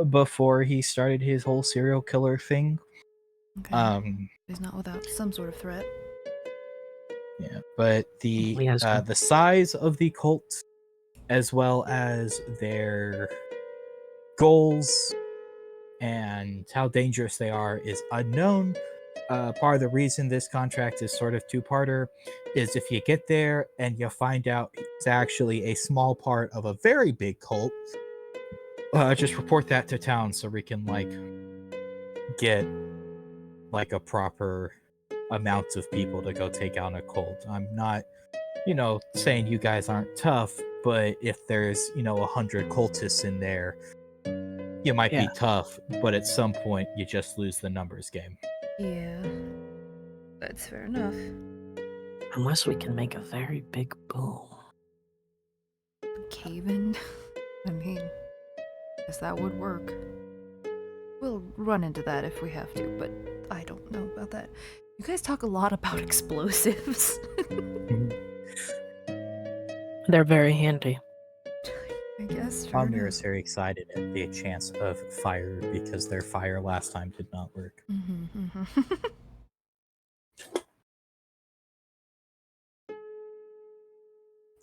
before he started his whole serial killer thing. Okay. He's not without some sort of threat. Yeah, but He has one. the size of the cult, as well as their goals and how dangerous they are, is unknown. Part of the reason this contract is sort of two-parter is if you get there and you find out it's actually a small part of a very big cult, just report that to town so we can like get like a proper amount of people to go take out a cult. I'm not, saying you guys aren't tough, but if there's 100 cultists in there, you might be tough, but at some point you just lose the numbers game. Yeah, that's fair enough. Unless we can make a very big boom. Cave-in? I mean, guess that would work. We'll run into that if we have to, but I don't know about that. You guys talk a lot about explosives. They're very handy. I guess. Palmyra is very excited at the chance of fire because their fire last time did not work.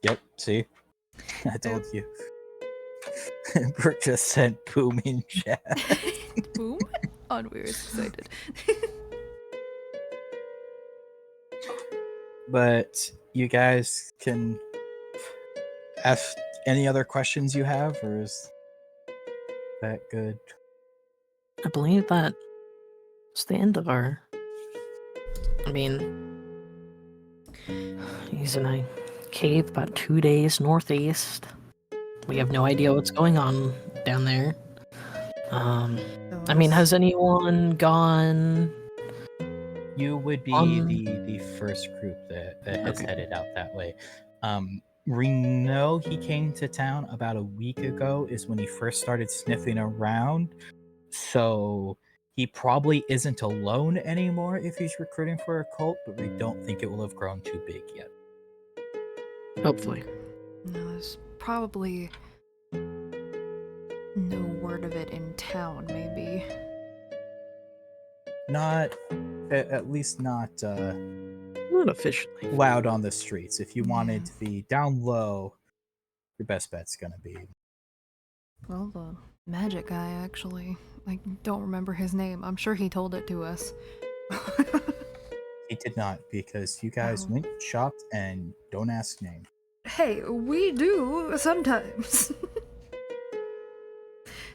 Yep, see? I told you. Bert just sent boom in chat. Boom? On we're excited. But you guys can ask any other questions you have, or is that good? I believe that it's the end of our. I mean, he's in a cave about 2 days northeast. We have no idea what's going on down there. I mean, has anyone gone? You would be the first group that has headed out that way. We know he came to town about a week ago is when he first started sniffing around. So he probably isn't alone anymore if he's recruiting for a cult, but we don't think it will have grown too big yet. Hopefully. No, there's probably no word of it in town, maybe. Not, at least not Not officially. loud on the streets. If you wanted to be down low, your best bet's gonna be. Well, the magic guy, actually. I don't remember his name. I'm sure he told it to us. He did not, because you guys went, shopped, and don't ask name. Hey, we do sometimes.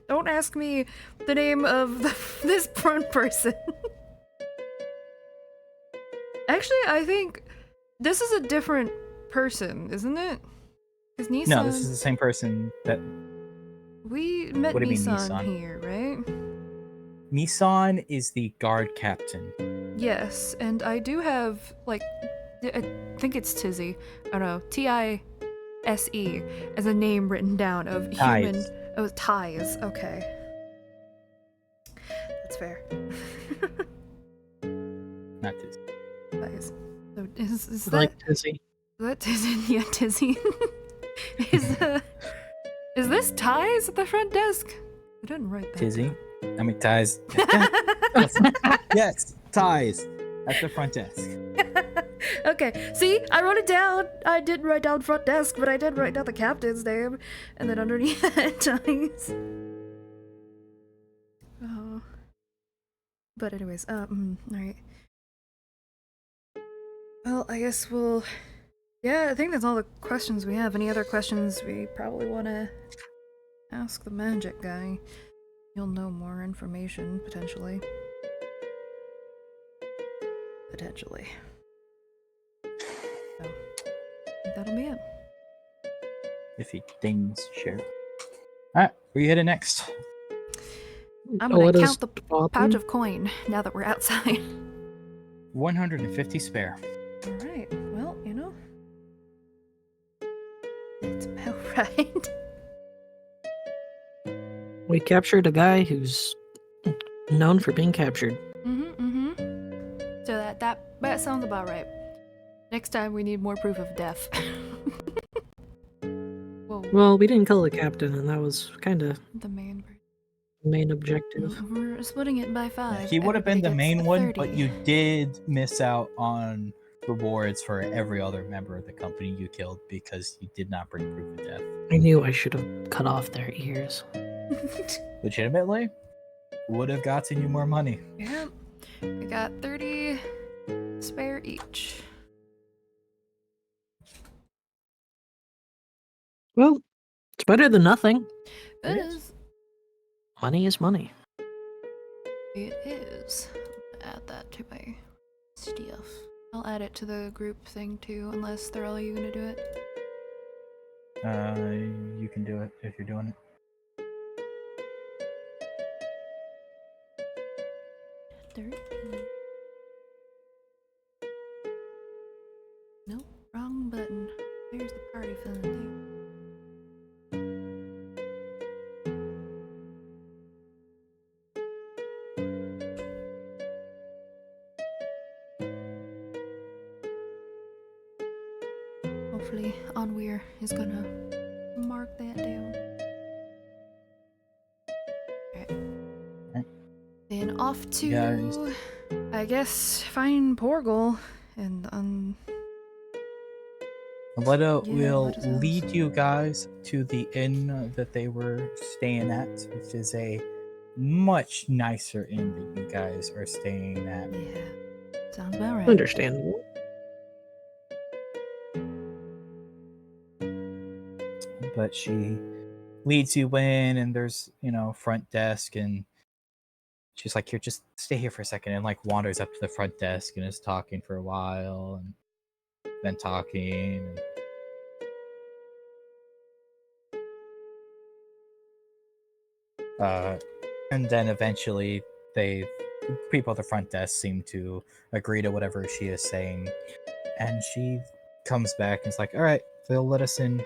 Don't ask me the name of this prone person. Actually, I think this is a different person, isn't it? Because Nissan... No, this is the same person that... We met What do you mean, Nissan Nissan? here, right? Misan is the guard captain. Yes, and I do have, like, I think it's Tizzy. I don't know. T-I-S-E as a name written down of human. Ties. Oh, ties. Okay. That's fair. Not this. Ties. So is I that like Tizzy. is that Tizzy? Yeah, Tizzy. Is this ties at the front desk? I didn't write that. Tizzy. I mean, ties. Yes, ties at the front desk. Okay, see, I wrote it down. I didn't write down front desk, but I did write down the captain's name, and then underneath that, ties. Oh. But anyways, alright. Well, I guess we'll... Yeah, I think that's all the questions we have. Any other questions we probably want to ask the magic guy? You'll know more information, potentially. Potentially. So, I think that'll be it. If he dings, share. Alright, where you headed next? I'm gonna Aletta's count the pouch bathroom? of coin now that we're outside. 150 spare. Alright, well, you know. It's about right. We captured a guy who's known for being captured. So that sounds about right. Next time we need more proof of death. Whoa, Well, we didn't kill the captain, and that was kind of the main the main objective. We're splitting it by 5. He would have been the Everybody gets main one, but 30. you did miss out on rewards for every other member of the company you killed because you did not bring proof of death. I knew I should have cut off their ears. Legitimately, would have gotten you more money. Yeah. We got 30 spare each. Well, it's better than nothing. It It is. is. Money is money. It is. Add that to my stuff. I'll add it to the group thing too, unless Thurl, are you gonna do it? You can do it if you're doing it. Nope, wrong button. There's the party fun thing. Hopefully, Onweir is gonna mark that down. Alright. Then off to, Guys. I guess, find Porgal and Aletta Yeah, will Aletta's house. lead you guys to the inn that they were staying at, which is a much nicer inn that you guys are staying at. yeah, sounds about right. Understandable. But she leads you in, and there's, front desk, and she's like, here, just stay here for a second, and like wanders up to the front desk and is talking for a while, and then talking. And then eventually people at the front desk seem to agree to whatever she is saying, and she comes back and is like, all right, they'll let us in.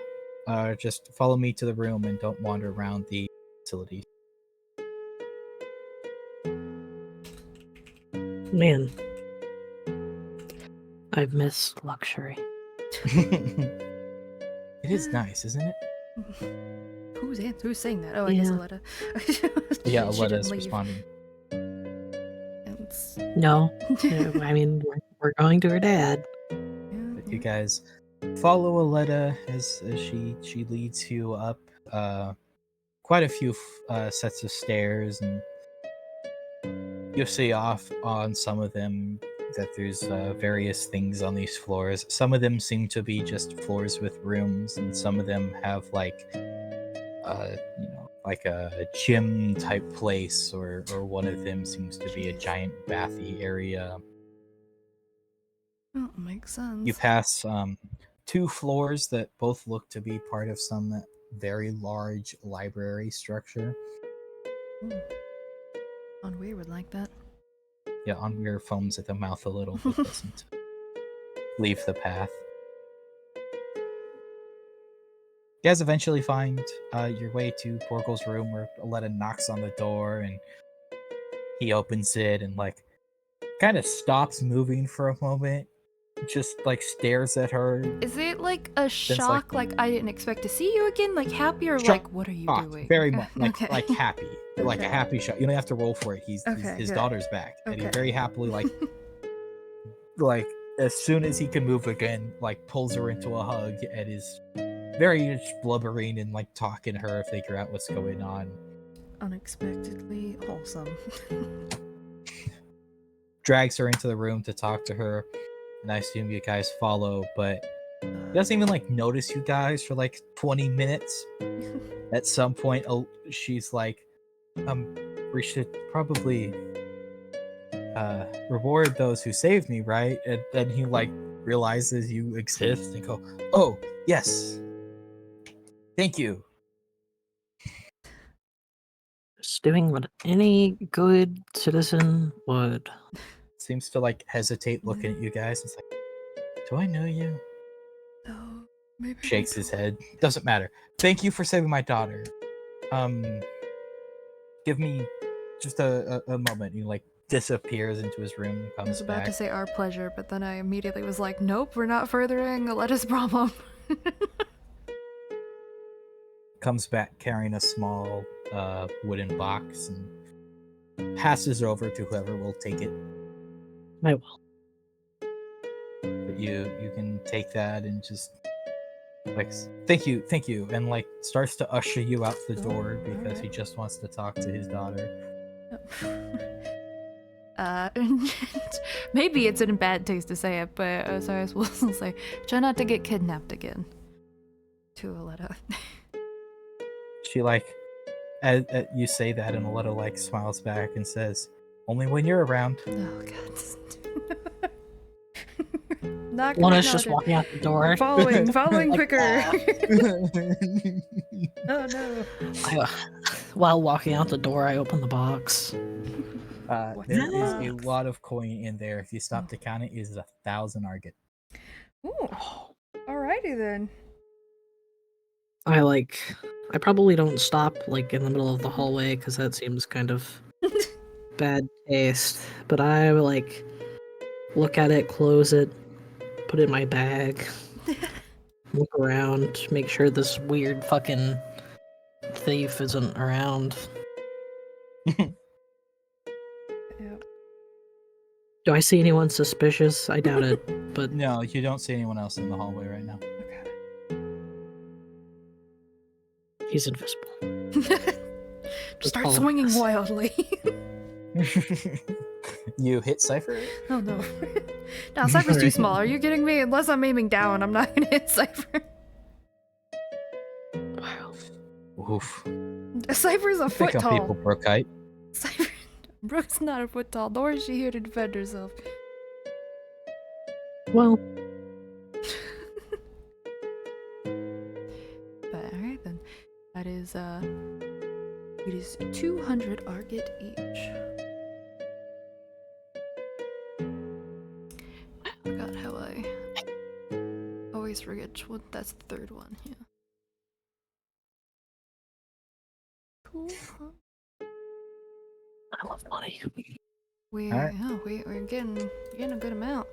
Just follow me to the room and don't wander around the facility. Man, I've missed luxury. It is nice, isn't it? Who's saying that? Oh, I guess Yeah. Aletta. Yeah, She Aletta's didn't leave. responding. It's- No, I mean we're going to her dad. But you guys follow Aletta as she leads you up quite a few sets of stairs, and you'll see off on some of them that there's various things on these floors. Some of them seem to be just floors with rooms, and some of them have like a gym type place, or one of them seems to be a giant bathy area. Oh, makes sense. You pass 2 floors that both look to be part of some very large library structure. Onweir would like that. Yeah, Onweir foams at the mouth a little, but doesn't. leave the path. You guys eventually find your way to Porgal's room, where Aletta knocks on the door, and he opens it and like kind of stops moving for a moment, just like stares at her. Is it like a shock, like I didn't expect to see you again, like happy, or Shock- like what are you shocked, doing? very Okay, much like okay. like happy, like a Okay. happy shot. You don't have to roll for it. Okay, His good. daughter's back, and he Okay. very happily like as soon as he can move again, like pulls her into a hug and is very much blubbering and like talking to her to figure out what's going on. Unexpectedly wholesome. Drags her into the room to talk to her, and I assume you guys follow, but he doesn't even like notice you guys for like 20 minutes. At some point, she's like, we should probably reward those who saved me, right? And then he like realizes you exist and go, oh yes, thank you. Just doing what any good citizen would. Seems to like hesitate looking at you guys. It's like, do I know you? No, maybe we Shakes his don't. head. Doesn't matter. Thank you for saving my daughter. Give me just a moment. He like disappears into his room and I comes was about back. to say our pleasure, but then I immediately was like, nope, we're not furthering Aletta's problem. Comes back carrying a small wooden box and passes over to whoever will take it. I will. But you can take that and just like thank you, and like starts to usher you out the door because he just wants to talk to his daughter. Maybe it's in bad taste to say it, but Osiris will say, try not to get kidnapped again. To Aletta. She like you say that, and Aletta like smiles back and says, only when you're around. Oh god. Not One gonna is just acknowledge walking out the door. it. Following Like quicker. that. Oh no. While walking out the door, I open the box. There is a lot of coin in there. If you stop to count it, it is 1,000 argot. Ooh. Alrighty then. I probably don't stop like in the middle of the hallway because that seems kind of bad taste. But I like look at it, close it, put it in my bag, look around, make sure this weird fucking thief isn't around. Yep. Do I see anyone suspicious? I doubt it, but No, you don't see anyone else in the hallway right now. Okay. he's invisible. Start follow swinging us. wildly. You hit Cypher? Oh no. No, Cypher's too small. Are you kidding me? Unless I'm aiming down, I'm not gonna hit Cypher. Wow. Oof. Cypher's a foot Pick on people, tall. Brookite. Cypher. Brooke's not a foot tall, nor is she here to defend herself. Well, But alright then. That is it is 200 argot each. I forgot how I always forget which one. That's the third one, yeah. Cool, huh? I love money. We're Alright. oh, we're getting a good amount.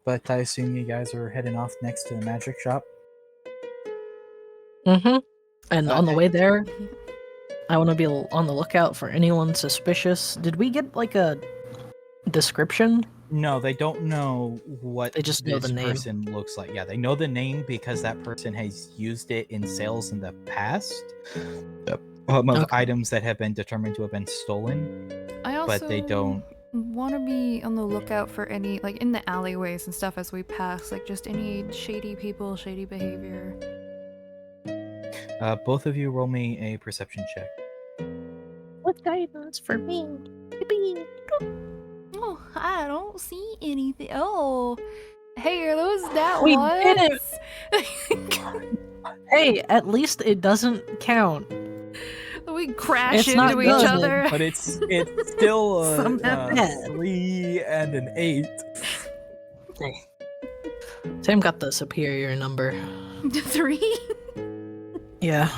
But I assume you guys are heading off next to the magic shop. Mm-hmm. And on the Okay. way there, I want to be on the lookout for anyone suspicious. Did we get like a description? No, they don't know what They just know this the name. person looks like. Yeah, they know the name because that person has used it in sales in the past. Of Okay. items that have been determined to have been stolen. I also But they don't- want to be on the lookout for any, like, in the alleyways and stuff as we pass, like, just any shady people, shady behavior. Both of you roll me a perception check. What guidance for me? Yippee. Oh, I don't see anything. Oh, hey, are those that We ones? did Hey, at least it doesn't count. We crash It's not into each good, other. But it's still Somehow. Yeah. 3 and an 8. Sam got the superior number. 3? Yeah.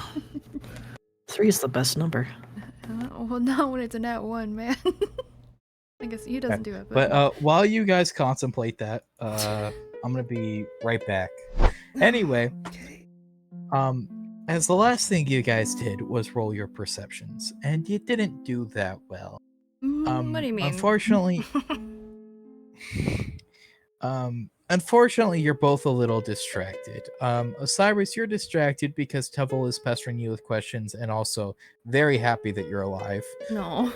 3 is the best number. Well, not when it's a nat 1, man. I guess he doesn't do it. But while you guys contemplate that, I'm gonna be right back. Anyway, Okay. as the last thing you guys did was roll your perceptions, and you didn't do that well. What do you mean? Unfortunately, you're both a little distracted. Osiris, you're distracted because Tevel is pestering you with questions, and also very happy that you're alive. No.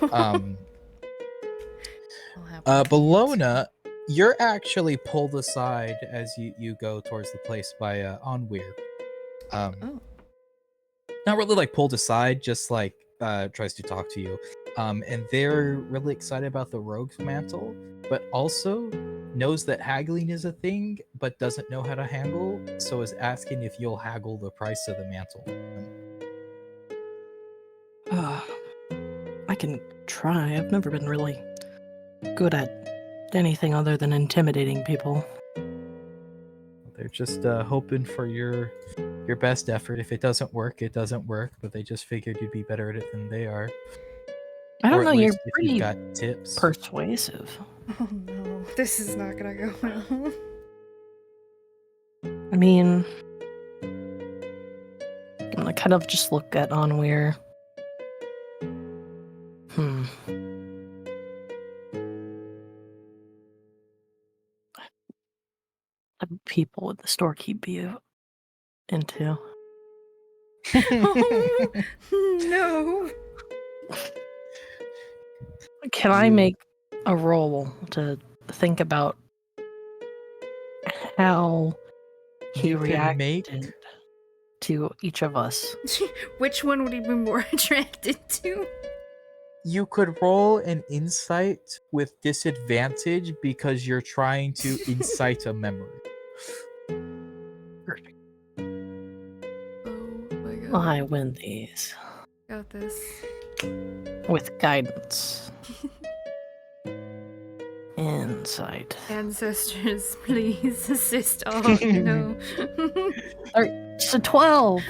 Bologna, you're actually pulled aside as you go towards the place by Onweir. Oh. Not really like pulled aside, just like tries to talk to you. And they're really excited about the rogue's mantle, but also knows that haggling is a thing, but doesn't know how to haggle, so is asking if you'll haggle the price of the mantle. I can try. I've never been really good at anything other than intimidating people. They're just hoping for your best effort. If it doesn't work, it doesn't work, but they just figured you'd be better at it than they are. I Or don't at know, you're least if pretty you've got tips. persuasive. Oh no, this is not gonna go well. I mean, I kind of just look at Onweir. What type of people would the storekeep be into? No. Can I make a roll to think about how he You can reacted make- to each of us? Which one would he be more attracted to? You could roll an insight with disadvantage because you're trying to incite a memory. Perfect. Oh my god. I win these Got this. with guidance. Insight. Ancestors, please assist. Oh no. It's a 12.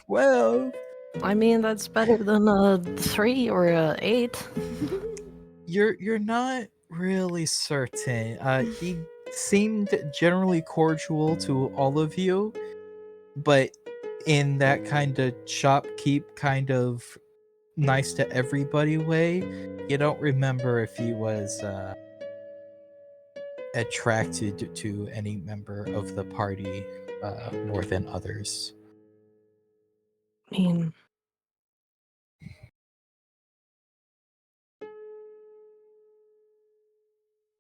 12. I mean, that's better than a 3 or a 8. You're not really certain. He seemed generally cordial to all of you, but in that kind of shopkeep kind of nice to everybody way, you don't remember if he was attracted to any member of the party more than others. I mean,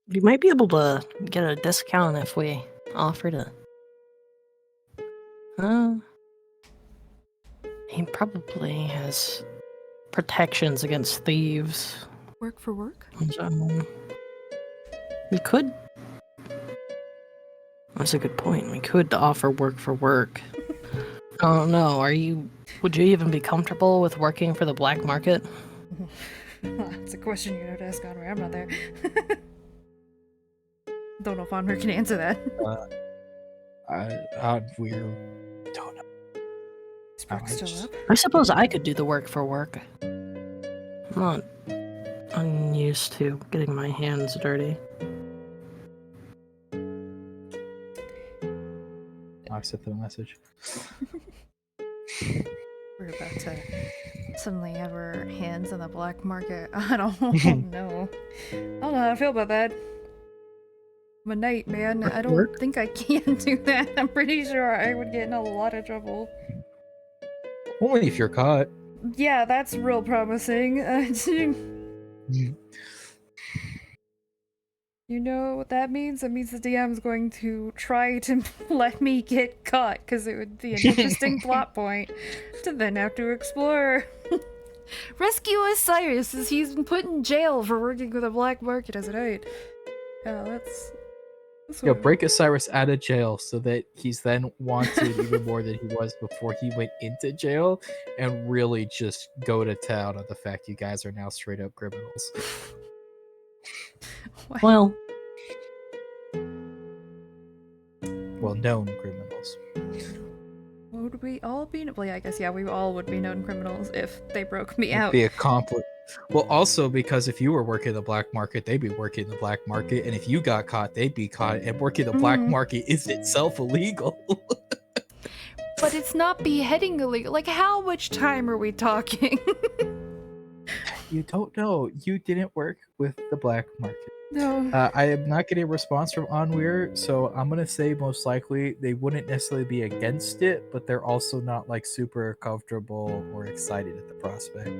we might be able to get a discount if we offer to. He probably has protections against thieves. Work for work? So we could. That's a good point. We could offer work for work. I don't know. Would you even be comfortable with working for the black market? That's a question you're gonna have to ask Onweir. I'm not there. Don't know if Onweir can answer that. We don't know. Is Brooke still up? I suppose I could do the work for work. I'm not unused to getting my hands dirty. I sent them a message. We're about to suddenly have our hands on the black market. I don't know. I don't know how I feel about that. I'm a knight, man. I don't Work? think I can do that. I'm pretty sure I would get in a lot of trouble. Only if you're caught. Yeah, that's real promising. You know what that means? That means the DM is going to try to let me get caught, because it would be an interesting plot point to then have to explore. Rescue Osiris, as he's been put in jail for working with a black market as a knight. Yeah, that's Yeah, break Osiris out of jail so that he's then wanted even more than he was before he went into jail, and really just go to town on the fact you guys are now straight up criminals. Well, Well, known criminals. Would we all be? Well, yeah, I guess, yeah, we all would be known criminals if they broke me out. Be accomplished. Well, also because if you were working the black market, they'd be working the black market, and if you got caught, they'd be caught. And working the black market is itself illegal. But it's not beheading illegal. Like, how much time are we talking? You don't know. You didn't work with the black market. No. I am not getting a response from Onweir, so I'm gonna say most likely they wouldn't necessarily be against it, but they're also not like super comfortable or excited at the prospect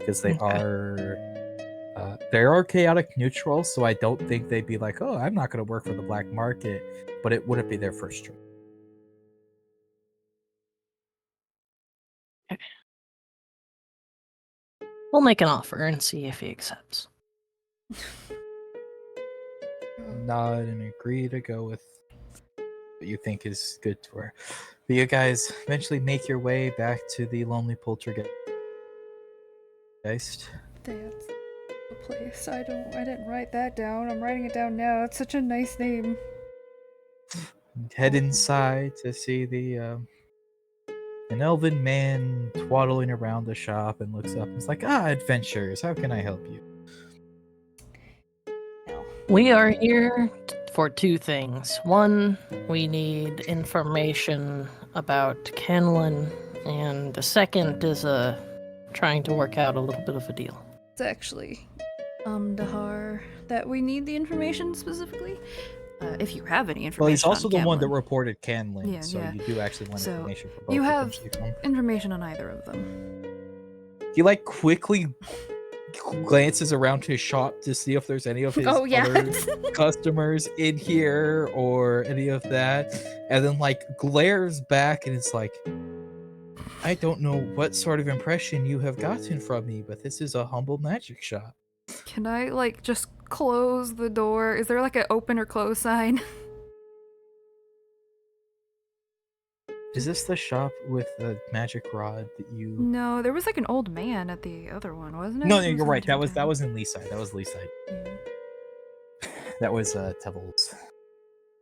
because they are chaotic neutral. So I don't think they'd be like, "Oh, I'm not gonna work for the black market," but it wouldn't be their first choice. we'll make an offer and see if he accepts. Nod and agree to go with what you think is good to her. But you guys eventually make your way back to the Lonely Poltergeist. That's the place. I didn't write that down. I'm writing it down now. It's such a nice name. Head inside to see an elven man twaddling around the shop and looks up and is like, adventures, how can I help you? We are here for two things. One, we need information about Kenlin, and the second is trying to work out a little bit of a deal. It's actually Dahar that we need the information specifically. If you have any information. Well, he's also on the one that Camlin. reported Canlin, Yeah, so yeah. you do actually want So, information for both you of them, have so you can- information on either of them. He like quickly glances around his shop to see if there's any of his other customers in here or any of that, and then like glares back and it's like, I don't know what sort of impression you have gotten from me, but this is a humble magic shop. Can I like just close the door? Is there like an open or close sign? Is this the shop with the magic rod that you? No, there was like an old man at the other one, wasn't it? No, It you're right. That was downtown. in Leaside. That was Leaside. Yeah. That was Tevil's.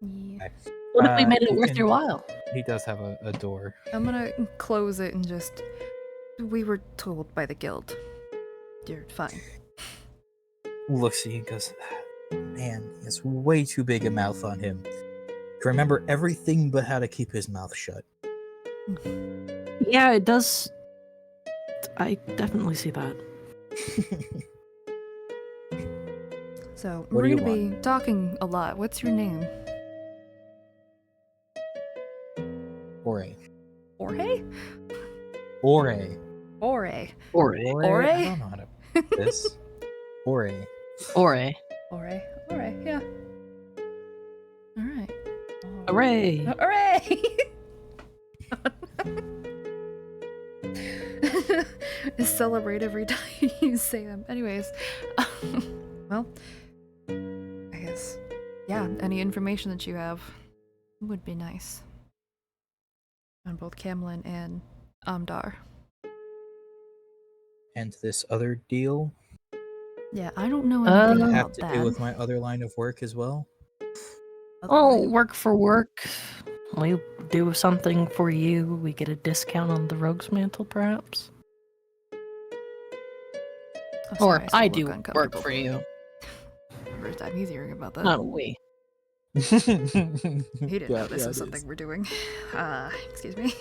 Yeah. What if we made it you worth can- your while? He does have a door. I'm gonna close it and just. We were told by the guild. You're fine. Looks at you and goes, man, he has way too big a mouth on him. To remember everything but how to keep his mouth shut. Yeah, it does. I definitely see that. So, What we're do you gonna be talking a lot. What's your name? Ore. Jorge? Ore. Ore. Ore. Ore? I don't know how to put this. Ore. Ore. Ore. Ore, yeah. Alright. Hooray! Hooray! Celebrate every time you say them. Anyways, well, I guess, yeah, any information that you have would be nice. On both Camlin and Amdar. And this other deal Yeah, I don't know anything have about to that. do with my other line of work as well. Oh, work for work. We do something for you. We get a discount on the Rogue's Mantle, perhaps? I'm Or sorry, I still do look work uncomfortable. for you. First time he's hearing about that. Not we. He didn't know this was something we're doing. Excuse me.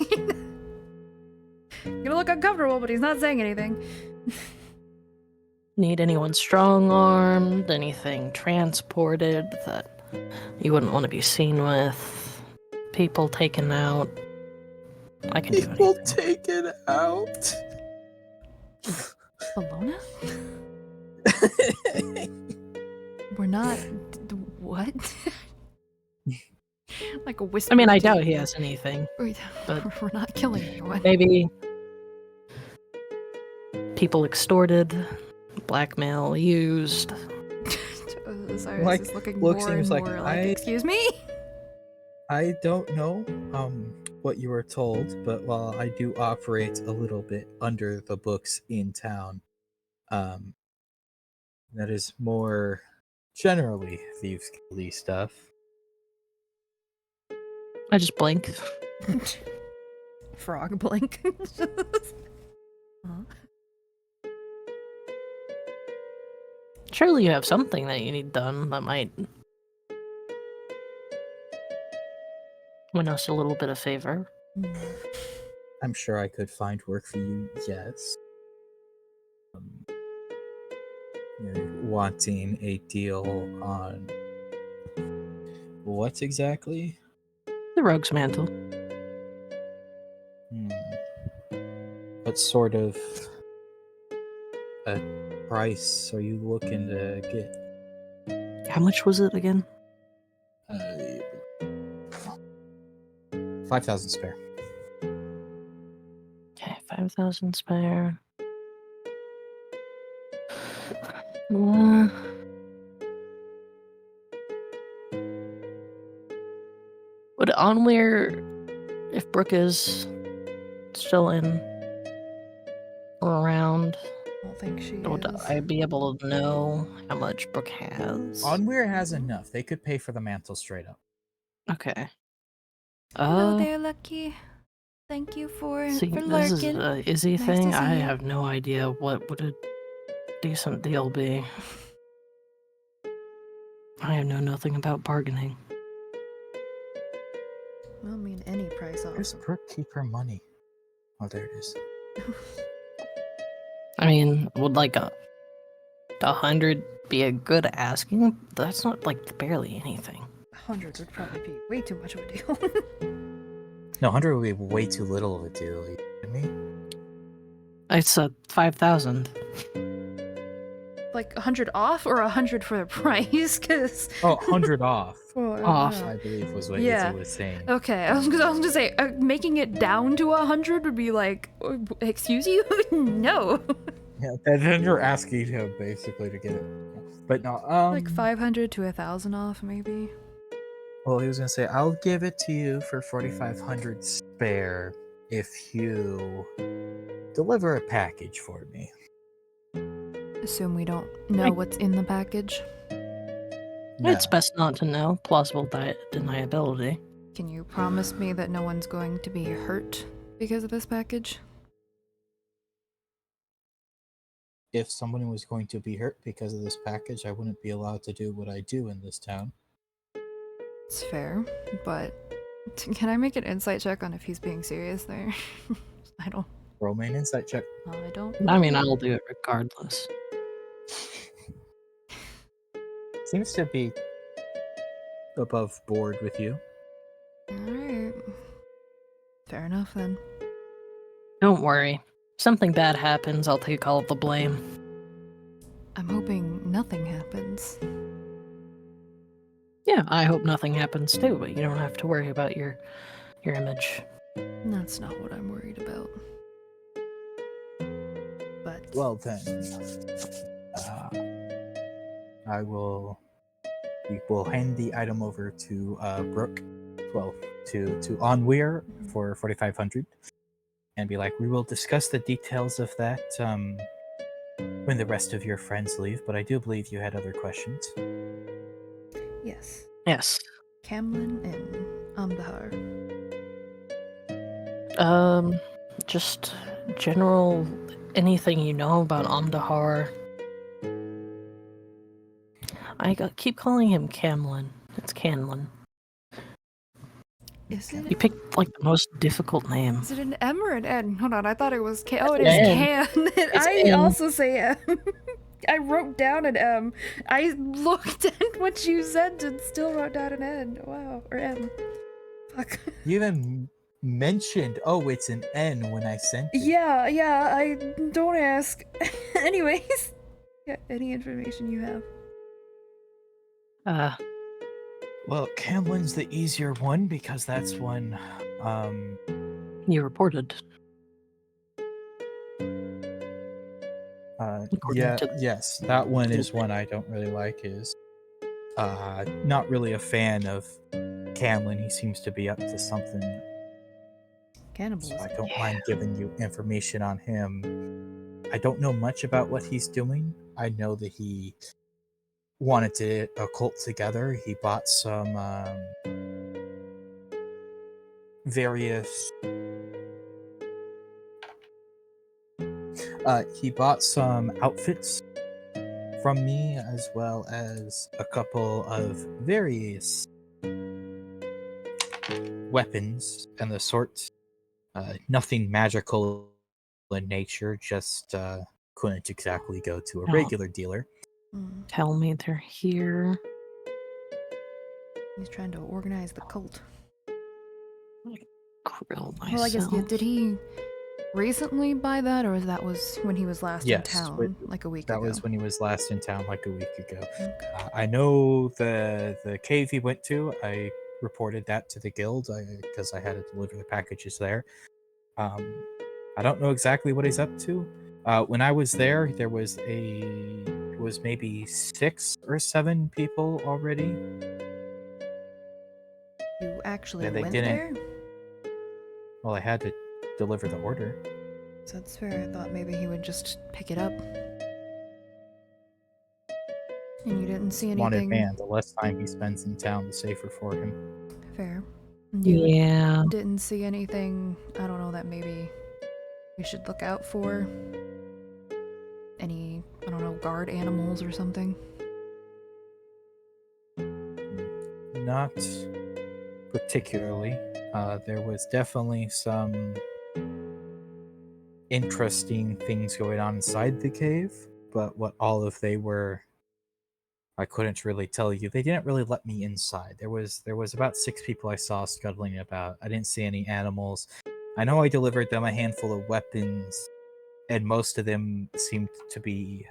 Gonna look uncomfortable, but he's not saying anything. Need anyone strong-armed? Anything transported that you wouldn't want to be seen with? People taken out? I can do People anything. taken out. Bologna? We're not. What? Like a whisper. I mean, I to- doubt he has anything. but- We're not killing anyone. Maybe people extorted, blackmail used. Osiris Like, is looking look, more and seems like more like, excuse me? I don't know what you were told, but while I do operate a little bit under the books in town, um, that is more generally thieves' Guildy stuff. I just blink. Frog blink. Huh? Surely you have something that you need done that might win us a little bit of favor. I'm sure I could find work for you, yes. You're wanting a deal on what exactly? The Rogue's Mantle. What sort of a price are you looking to get? How much was it again? 5,000 spare. Okay, 5,000 spare. Uh, would Onweir, if Brooke is still in or around, I don't think she would is. I be able to know how much Brooke has? Onweir has enough. They could pay for the mantle straight up. Okay. Hello there, Lucky. Thank you for See, for this is lurking. a Izzy Nice to thing. see I you. have no idea what would a decent deal be. I know nothing about bargaining. I mean, any price Where's also. Brooke keep her money? Oh, there it is. I mean, would like 100 be a good asking? That's not like barely anything. 100 would probably be way too much of a deal. No, 100 would be way too little of a deal. Are you kidding me? It's 5,000. Like 100 off or 100 for the price? Because Oh, 100 off, Off. I believe was what Yeah. Izzy was saying. Okay, I was gonna say making it down to 100 would be like, excuse you? No. Yeah, and then you're asking him basically to get it. But no, Like 500 to 1,000 off, maybe. well, he was gonna say, I'll give it to you for 4,500 spare if you deliver a package for me. Assume we don't know what's in the package. It's best not to know. Plausible deniability. Can you promise me that no one's going to be hurt because of this package? If someone was going to be hurt because of this package, I wouldn't be allowed to do what I do in this town. It's fair, but can I make an insight check on if he's being serious there? I don't. Roll me an insight check. I don't. I mean, I'll do it regardless. Seems to be above board with you. Alright. Fair enough then. Don't worry. If something bad happens, I'll take all of the blame. I'm hoping nothing happens. Yeah, I hope nothing happens too, but you don't have to worry about your image. That's not what I'm worried about. But Well then, we will hand the item over to Brooke, well, to Onweir for 4,500, and be like, we will discuss the details of that when the rest of your friends leave. But I do believe you had other questions. yes, Yes. Camlin and Amdahar. Just general anything you know about Amdahar. Keep calling him Camlin. It's Canlin. Is You it? picked like the most difficult name. Is it an M or an N? Hold on, I thought it was K. Oh, it is N. Can. I N. also say M. I wrote down an M. I looked at what you said and still wrote down an N. Wow, or M. Fuck. You even mentioned, oh, it's an N when I sent it. Yeah, I don't ask. Anyways, yeah, any information you have. Well, Camlin's the easier one because that's one. You reported. According Yeah, to- yes, that one is one I don't really like. Is not really a fan of Camlin. He seems to be up to something, so Cannibalism. I don't mind giving you information on him. I don't know much about what he's doing. I know that he wanted to a cult together. He bought some various. He bought some outfits from me, as well as a couple of various weapons and the sort. Nothing magical in nature, just couldn't exactly go to a Oh. regular dealer. Mm, Tell me they're here. he's trying to organize the cult. Grill myself. Well, I guess, yeah, did he recently buy that, or that was when he was last in Yes, town, like a week That ago? was when he was last in town, like a week ago. Okay. I know the cave he went to. I reported that to the guild because I had to deliver the packages there. I don't know exactly what he's up to. When I was there was maybe 6 or 7 people already. You actually Yeah, they went didn't- there? Well, I had to deliver the order. So that's fair. I thought maybe he would just pick it up. And you didn't see Wanted anything man, the less time he spends in town, the safer for him. fair. And you Yeah. didn't see anything, I don't know, that maybe we should look out for? Any, I don't know, guard animals or something? Not particularly. There was definitely some interesting things going on inside the cave, but what all of they were, I couldn't really tell you. They didn't really let me inside. There was about 6 people I saw scuttling about. I didn't see any animals. I know I delivered them a handful of weapons, and most of them seemed to be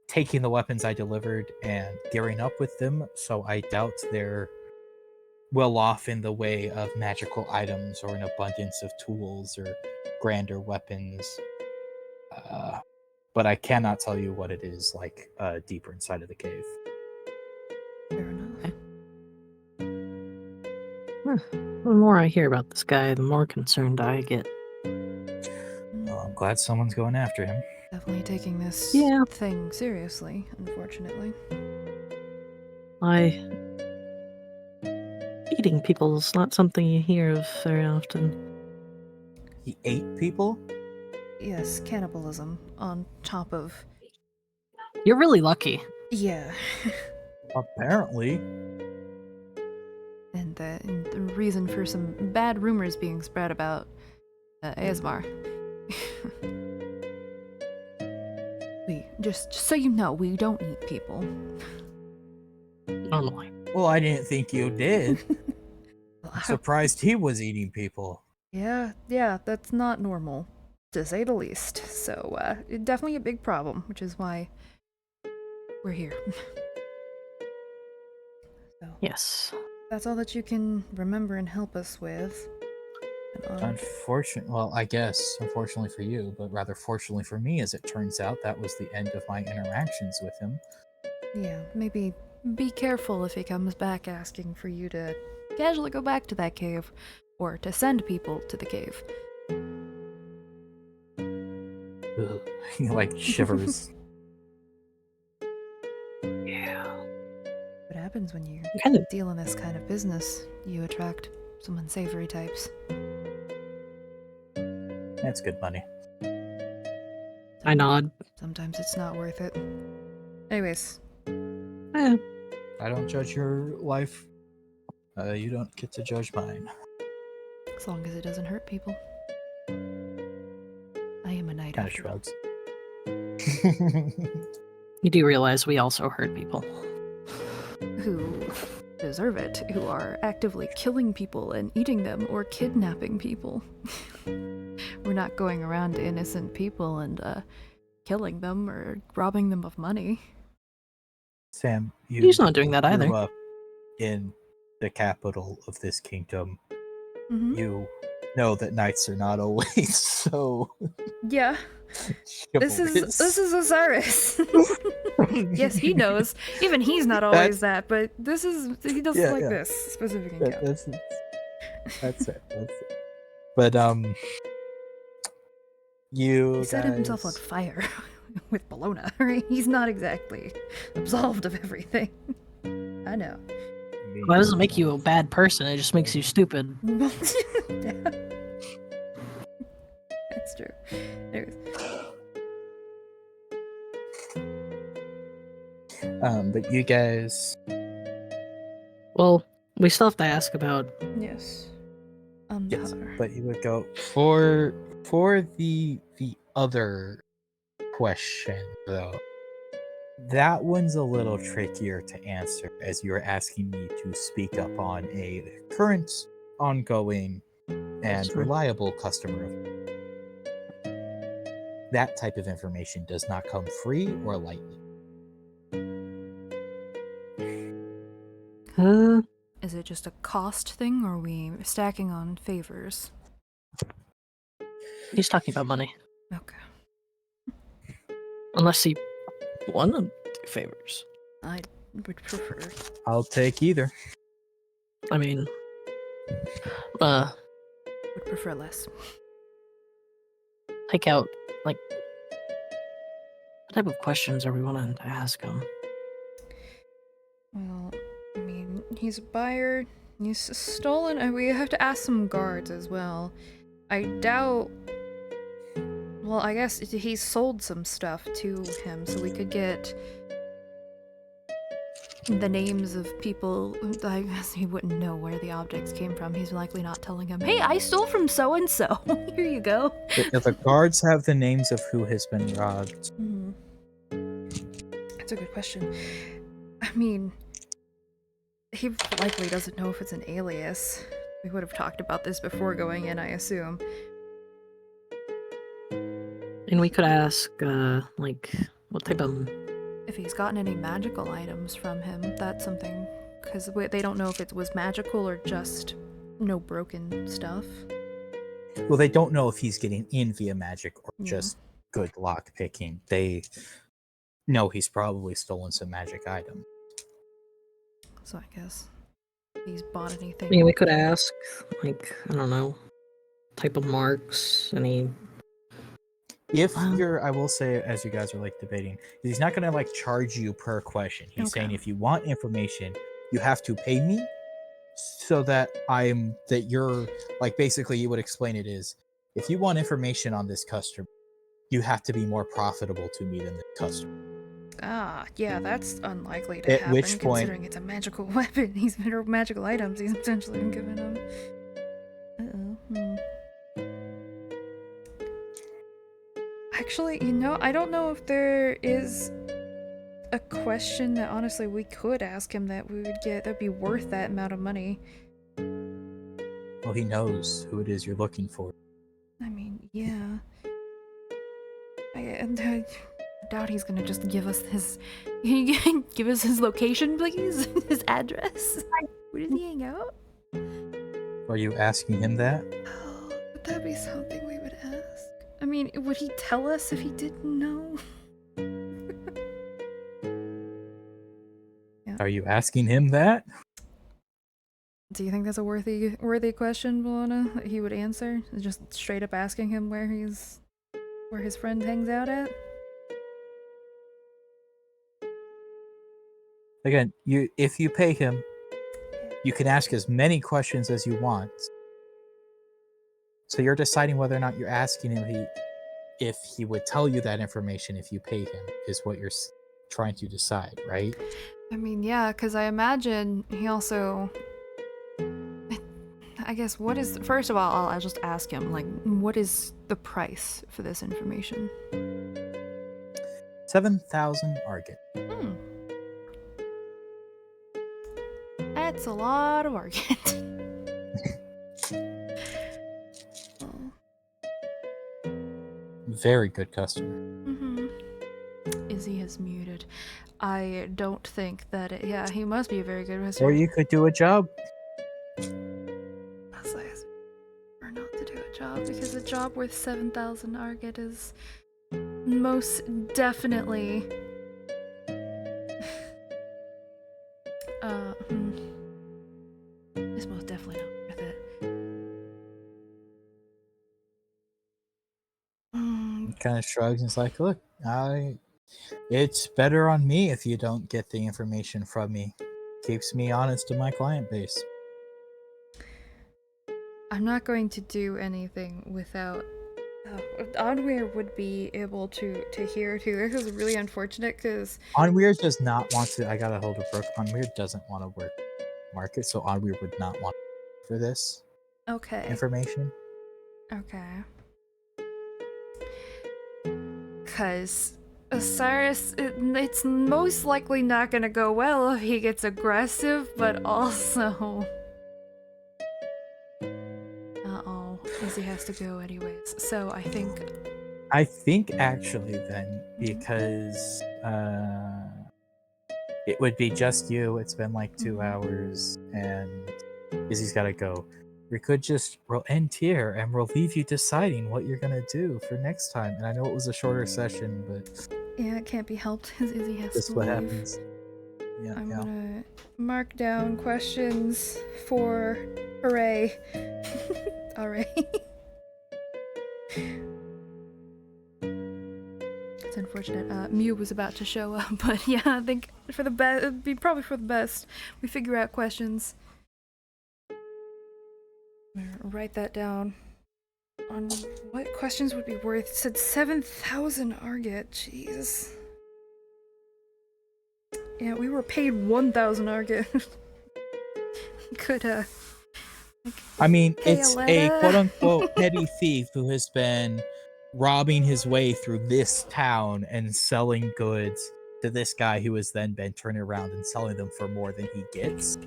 taking the weapons I delivered and gearing up with them, so I doubt they're well off in the way of magical items or an abundance of tools or grander weapons. But I cannot tell you what it is like deeper inside of the cave. Fair enough. The more I hear about this guy, the more concerned I get. Well, I'm glad someone's going after him. Definitely taking this Yeah. thing seriously, unfortunately. Eating people is not something you hear of very often. He ate people? Yes, cannibalism on top of. You're really lucky. Yeah. Apparently. And the reason for some bad rumors being spread about ASMR. Just so you know, we don't eat people. Normally. Well, I didn't think you did. I'm surprised he was eating people. Yeah, that's not normal, to say the least. So, definitely a big problem, which is why we're here. So, Yes. that's all that you can remember and help us with. Well, I guess, unfortunately for you, but rather fortunately for me, as it turns out, that was the end of my interactions with him. Yeah, maybe be careful if he comes back asking for you to casually go back to that cave, or to send people to the cave. Ugh. He like shivers. Yeah. What happens when you Kind of. deal in this kind of business? You attract some unsavory types. That's good money. I nod. Sometimes it's not worth it. Anyways, Eh, I don't judge your life. You don't get to judge mine. as long as it doesn't hurt people. I am a knight Kind of after all. shrugs. you do realize we also hurt people. Who deserve it, who are actively killing people and eating them or kidnapping people. We're not going around to innocent people and killing them or robbing them of money. Sam, you He's not doing that grew either. up in the capital of this kingdom. Mm-hmm. You know that knights are not always so Yeah, this chivalrous. is Osiris. Yes, he knows. Even he's not always that, but he does Yeah, like yeah. this specific That- encounter. that's that's it. That's it. But you He set himself on guys- fire with Bologna. Right? He's not exactly absolved of everything. I know. Well, that doesn't make you a bad person. It just makes you stupid. Yeah. That's true. Anyways. But you guys, Well, we still have to ask about. Yes. yes, Andar. but you would go for the other question though. That one's a little trickier to answer, as you're asking me to speak up on a current, ongoing, and Sure. reliable customer. That type of information does not come free or lightly. Is it just a cost thing, or are we stacking on favors? He's talking about money. Okay. Unless he won them favors. I would prefer. I'll take either. I mean, Would prefer less. take out, like, what type of questions are we wanting to ask him? Well, I mean, he's a buyer. He's stolen. And we have to ask some guards as well. I doubt. Well, I guess he sold some stuff to him, so we could get the names of people. I guess he wouldn't know where the objects came from. He's likely not telling him, "Hey, I stole from so and so. Here you go." If the guards have the names of who has been robbed, That's a good question. I mean, he likely doesn't know if it's an alias. We would have talked about this before going in, I assume. And we could ask, like, what type of. If he's gotten any magical items from him, that's something. Because they don't know if it was magical or just no broken stuff. well, they don't know if he's getting in via magic or Yeah. just good lock picking. They know he's probably stolen some magic item. So I guess if he's bought I anything. mean, we could ask, like, I don't know, type of marks, any. If Wow. I will say, as you guys are like debating, he's not gonna like charge you per question. He's saying Okay. if you want information, you have to pay me, so that you're like, basically you would explain it is, if you want information on this customer, you have to be more profitable to me than the customer. Ah, yeah, that's unlikely to At happen, which point- considering it's a magical weapon. He's been magical items he's potentially been giving him. Uh-oh. Actually, I don't know if there is a question that honestly we could ask him that we would get that'd be worth that amount of money. Well, he knows who it is you're looking for. I mean, yeah. I doubt he's gonna just give us his. Can you give us his location, please? His address? Where does he hang out? Are you asking him that? Oh, would that be something we would ask? I mean, would he tell us if he didn't know? Are you asking him that? Do you think that's a worthy question, Bologna, that he would answer? Just straight up asking him where his friend hangs out at? Again, if you pay him, you can ask as many questions as you want. So you're deciding whether or not you're asking him if he would tell you that information if you pay him, is what you're trying to decide, right? I mean, yeah, because I imagine he also. I guess first of all, I'll just ask him, like, what is the price for this information? 7,000 Argent. That's a lot of Argent. Very good customer. Izzy has muted. I don't think that yeah, he must be a very good customer. Or you could do a job. Or not to do a job, because a job worth 7,000 Argent is most definitely It's most definitely not worth it. Kind of shrugs and is like, look, it's better on me if you don't get the information from me. Keeps me honest to my client base. I'm not going to do anything without. Onweir would be able to hear too. This is really unfortunate because Onweir does not want to. I got a hold of Brooke. Onweir doesn't want to work market, so Onweir would not want for this information. Okay. Because Osiris, it's most likely not gonna go well if he gets aggressive, but also. Uh-oh. Izzy has to go anyways. So I think Actually then, because it would be just you. It's been like 2 hours, and Izzy's got to go. We could just end here, and we'll leave you deciding what you're gonna do for next time. And I know it was a shorter session, but yeah, it can't be helped because Izzy has that's to what leave. happens. Yeah, I'm yeah. gonna mark down questions for Hooray. Alright. It's unfortunate. Mew was about to show up, but yeah, I think for the best, it'd be probably for the best. We figure out questions. Write that down. On what questions would be worth? It said 7,000 Argot. Jeez. Yeah, we were paid 1,000 Argot. Could I mean, Hey, it's a Aletta. quote-unquote petty thief who has been robbing his way through this town and selling goods to this guy who has then been turning around and selling them for more than he gets.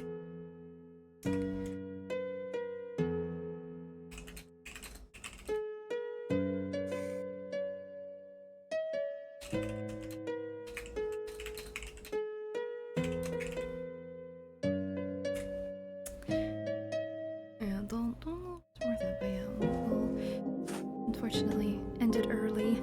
Yeah, don't it's worth it, but yeah, we'll unfortunately end it early.